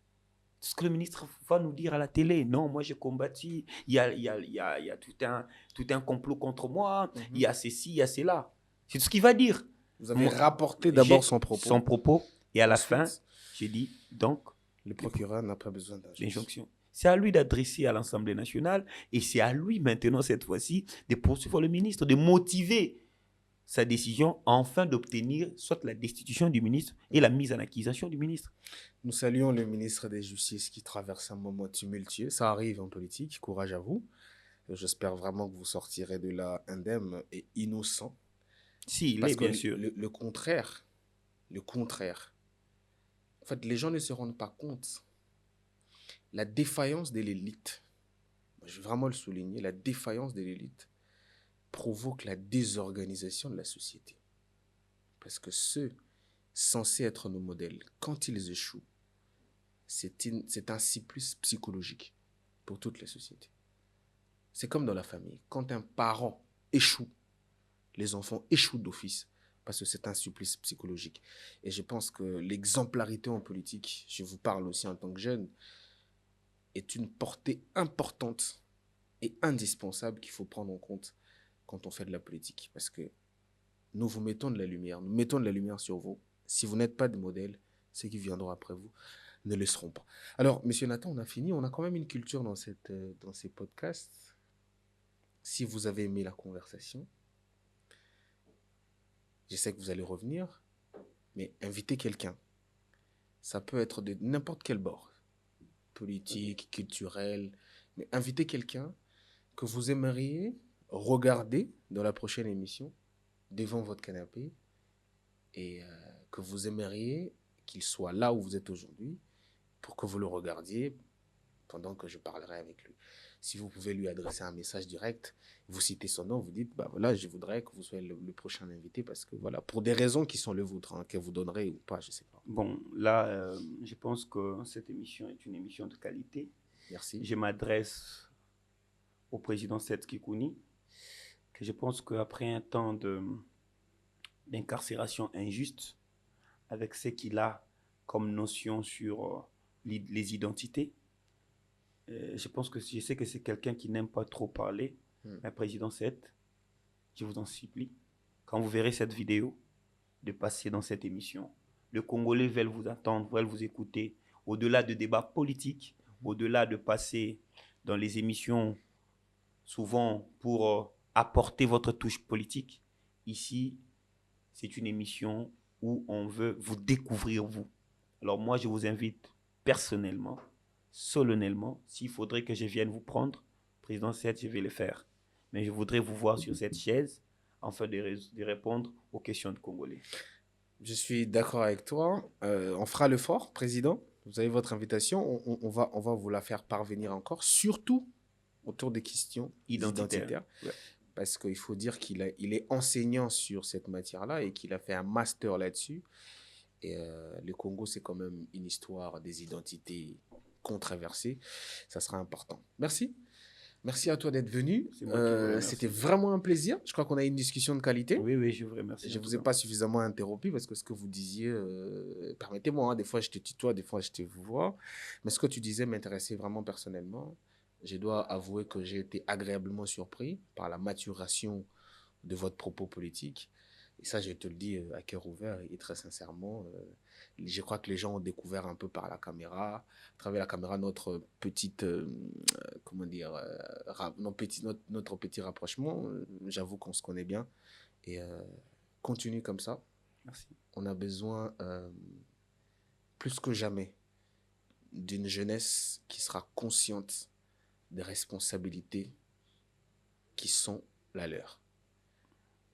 Tout ce que le ministre va nous dire à la télé. Non, moi, j'ai combattu. Il y a tout un complot contre moi. Il y a ceci, il y a cela. C'est tout ce qu'il va dire. Vous avez rapporté d'abord son propos. Son propos. Et à la fin, j'ai dit, donc, le procureur n'a pas besoin d'injonction. C'est à lui d'adresser à l'Assemblée nationale et c'est à lui maintenant, cette fois-ci, de poursuivre le ministre, de motiver sa décision afin d'obtenir soit la destitution du ministre et la mise en accusation du ministre. Nous saluons le ministre de la Justice qui traverse un moment tumultueux. Ça arrive en politique, courage à vous. J'espère vraiment que vous sortirez de là indemne et innocent. Si, parce bien que sûr. Le contraire, en fait, les gens ne se rendent pas compte. la défaillance de l'élite, je vais vraiment le souligner, la défaillance de l'élite provoque la désorganisation de la société. Parce que ceux censés être nos modèles, quand ils échouent, c'est un supplice psychologique pour toute la société. C'est comme dans la famille. Quand un parent échoue, les enfants échouent d'office parce que c'est un supplice psychologique. Et je pense que l'exemplarité en politique, je vous parle aussi en tant que jeune, est une portée importante et indispensable qu'il faut prendre en compte quand on fait de la politique. Parce que nous vous mettons de la lumière, nous mettons de la lumière sur vous. Si vous n'êtes pas de modèle, ceux qui viendront après vous ne le seront pas. Alors, monsieur Nathan, on a fini. On a quand même une culture dans ces podcasts. Si vous avez aimé la conversation, je sais que vous allez revenir, mais invitez quelqu'un. Ça peut être de n'importe quel bord, politique, culturel, mais invitez quelqu'un que vous aimeriez regarder dans la prochaine émission, devant votre canapé, et que vous aimeriez qu'il soit là où vous êtes aujourd'hui, pour que vous le regardiez pendant que je parlerai avec lui. Si vous pouvez lui adresser un message direct, vous citez son nom, vous dites, bah voilà, je voudrais que vous soyez le prochain invité, parce que voilà, pour des raisons qui sont les vôtres, hein, que vous donnerez ou pas, je ne sais pas. Bon, là, je pense que cette émission est une émission de qualité. Merci. Je m'adresse au président Seth Kikouni, que je pense qu'après un temps d'incarcération injuste, avec ce qu'il a comme notion sur les identités, je pense que je sais que c'est quelqu'un qui n'aime pas trop parler. Mais président Seth, je vous en supplie, quand vous verrez cette vidéo, de passer dans cette émission. Les Congolais veulent vous entendre, veulent vous écouter. Au-delà de débats politiques, au-delà de passer dans les émissions souvent pour apporter votre touche politique, ici, c'est une émission où on veut vous découvrir vous. Alors moi, je vous invite personnellement, solennellement, s'il faudrait que je vienne vous prendre, président Seth, je vais le faire. Mais je voudrais vous voir sur cette chaise afin de répondre aux questions de Congolais. Je suis d'accord avec toi. On fera le fort, président. Vous avez votre invitation. On va vous la faire parvenir encore, surtout autour des questions identitaires. Ouais. Parce qu'il faut dire qu'il est enseignant sur cette matière-là et qu'il a fait un master là-dessus. Et le Congo, c'est quand même une histoire des identités controversées. Ça sera important. Merci. Merci à toi d'être venu. C'était vraiment un plaisir. Je crois qu'on a eu une discussion de qualité. Oui, je vous remercie. Je ne vous ai pas suffisamment interrompu parce que ce que vous disiez, permettez-moi, hein, des fois je te tutoie, des fois je te vois, mais ce que tu disais m'intéressait vraiment personnellement. Je dois avouer que j'ai été agréablement surpris par la maturation de votre propos politique. Et ça, je te le dis à cœur ouvert et très sincèrement. Je crois que les gens ont découvert un peu par la caméra, à travers la caméra, notre petite, comment dire, notre petit rapprochement. J'avoue qu'on se connaît bien. Et continue comme ça. Merci. On a besoin, plus que jamais, d'une jeunesse qui sera consciente des responsabilités qui sont la leur.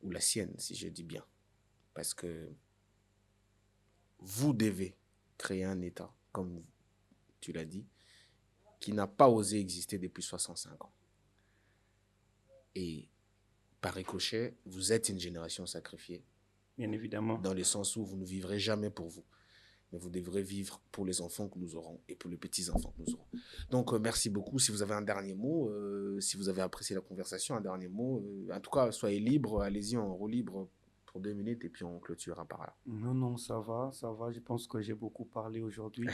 Ou la sienne, si je dis bien. Parce que vous devez créer un État, comme tu l'as dit, qui n'a pas osé exister depuis 65 ans. Et par ricochet, vous êtes une génération sacrifiée. Bien évidemment. Dans le sens où vous ne vivrez jamais pour vous. Mais vous devrez vivre pour les enfants que nous aurons et pour les petits-enfants que nous aurons. Donc, merci beaucoup. Si vous avez un dernier mot, si vous avez apprécié la conversation, un dernier mot, en tout cas, soyez libre, allez-y en roue libre pour 2 minutes et puis on clôturera par là. Non, ça va. Je pense que j'ai beaucoup parlé aujourd'hui.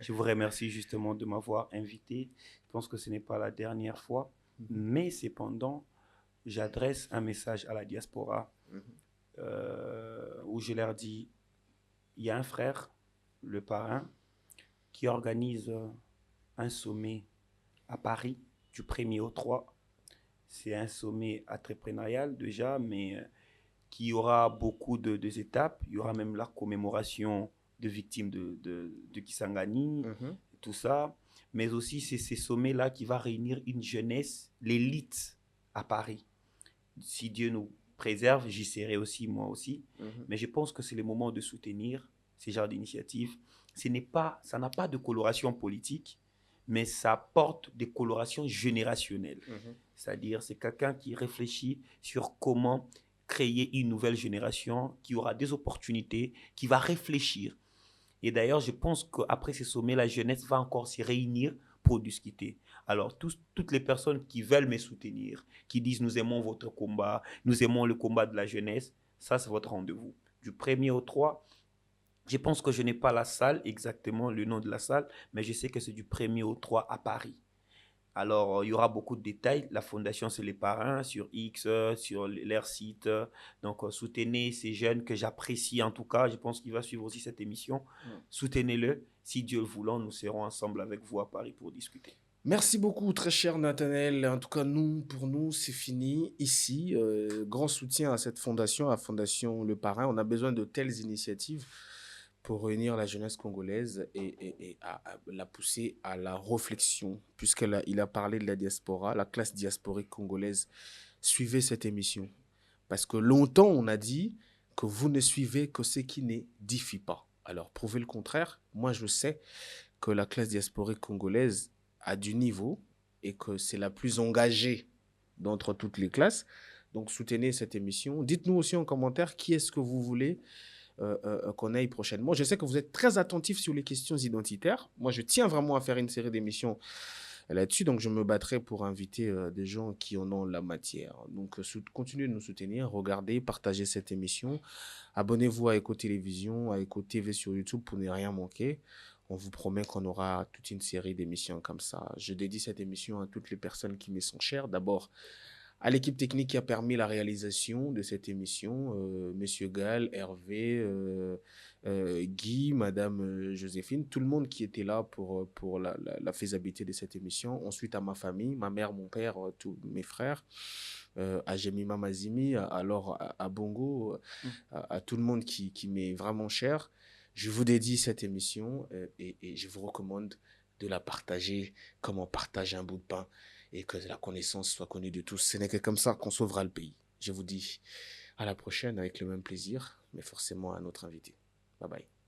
Je vous remercie justement de m'avoir invité. Je pense que ce n'est pas la dernière fois, mais cependant, j'adresse un message à la diaspora où je leur dis, il y a un frère, le parrain, qui organise un sommet à Paris du 1er au 3. C'est un sommet entrepreneurial déjà, mais qui aura beaucoup d'étapes. Il y aura même la commémoration de victimes de Kisangani, tout ça. Mais aussi, c'est ces sommets-là qui va réunir une jeunesse, l'élite à Paris. Si Dieu nous préserve, j'y serai aussi, moi aussi. Mais je pense que c'est le moment de soutenir ces genres d'initiatives. Ça n'a pas de coloration politique, mais ça porte des colorations générationnelles. C'est-à-dire, c'est quelqu'un qui réfléchit sur comment créer une nouvelle génération qui aura des opportunités, qui va réfléchir. Et d'ailleurs, je pense qu'après ces sommets, la jeunesse va encore se réunir pour discuter. Alors, toutes les personnes qui veulent me soutenir, qui disent nous aimons votre combat, nous aimons le combat de la jeunesse, ça c'est votre rendez-vous. Du 1er au 3, je pense que je n'ai pas la salle, exactement le nom de la salle, mais je sais que c'est du 1er au 3 à Paris. Alors, il y aura beaucoup de détails. La fondation, c'est les parrains sur X, sur leur site. Donc, soutenez ces jeunes que j'apprécie en tout cas. Je pense qu'il va suivre aussi cette émission. Soutenez-le. Si Dieu le voulant, nous serons ensemble avec vous à Paris pour discuter. Merci beaucoup, très cher Nathanaël. En tout cas, pour nous, c'est fini ici. Grand soutien à cette fondation, à la Fondation Le Parrain. On a besoin de telles initiatives pour réunir la jeunesse congolaise et à la pousser à la réflexion, puisqu'il a parlé de la diaspora, la classe diasporique congolaise. Suivez cette émission. Parce que longtemps, on a dit que vous ne suivez que ce qui n'édifie pas. Alors, prouvez le contraire. Moi, je sais que la classe diasporique congolaise a du niveau et que c'est la plus engagée d'entre toutes les classes. Donc, soutenez cette émission. Dites-nous aussi en commentaire qui est-ce que vous voulez qu'on aille prochainement. Je sais que vous êtes très attentifs sur les questions identitaires. Moi, je tiens vraiment à faire une série d'émissions là-dessus, donc je me battrai pour inviter des gens qui en ont la matière. Donc, continuez de nous soutenir, regardez, partagez cette émission, abonnez-vous à Eco Télévision, à Eco TV sur YouTube pour ne rien manquer. On vous promet qu'on aura toute une série d'émissions comme ça. Je dédie cette émission à toutes les personnes qui me sont chères. D'abord, à l'équipe technique qui a permis la réalisation de cette émission, Monsieur Gall, Hervé, Guy, Madame Joséphine, tout le monde qui était là pour la faisabilité de cette émission. Ensuite, à ma famille, ma mère, mon père, tous mes frères, à Jemima Mazimi, alors à Bongo, à tout le monde qui m'est vraiment cher. Je vous dédie cette émission et je vous recommande de la partager comme on partage un bout de pain et que la connaissance soit connue de tous. Ce n'est que comme ça qu'on sauvera le pays. Je vous dis à la prochaine avec le même plaisir, mais forcément à notre invité. Bye bye.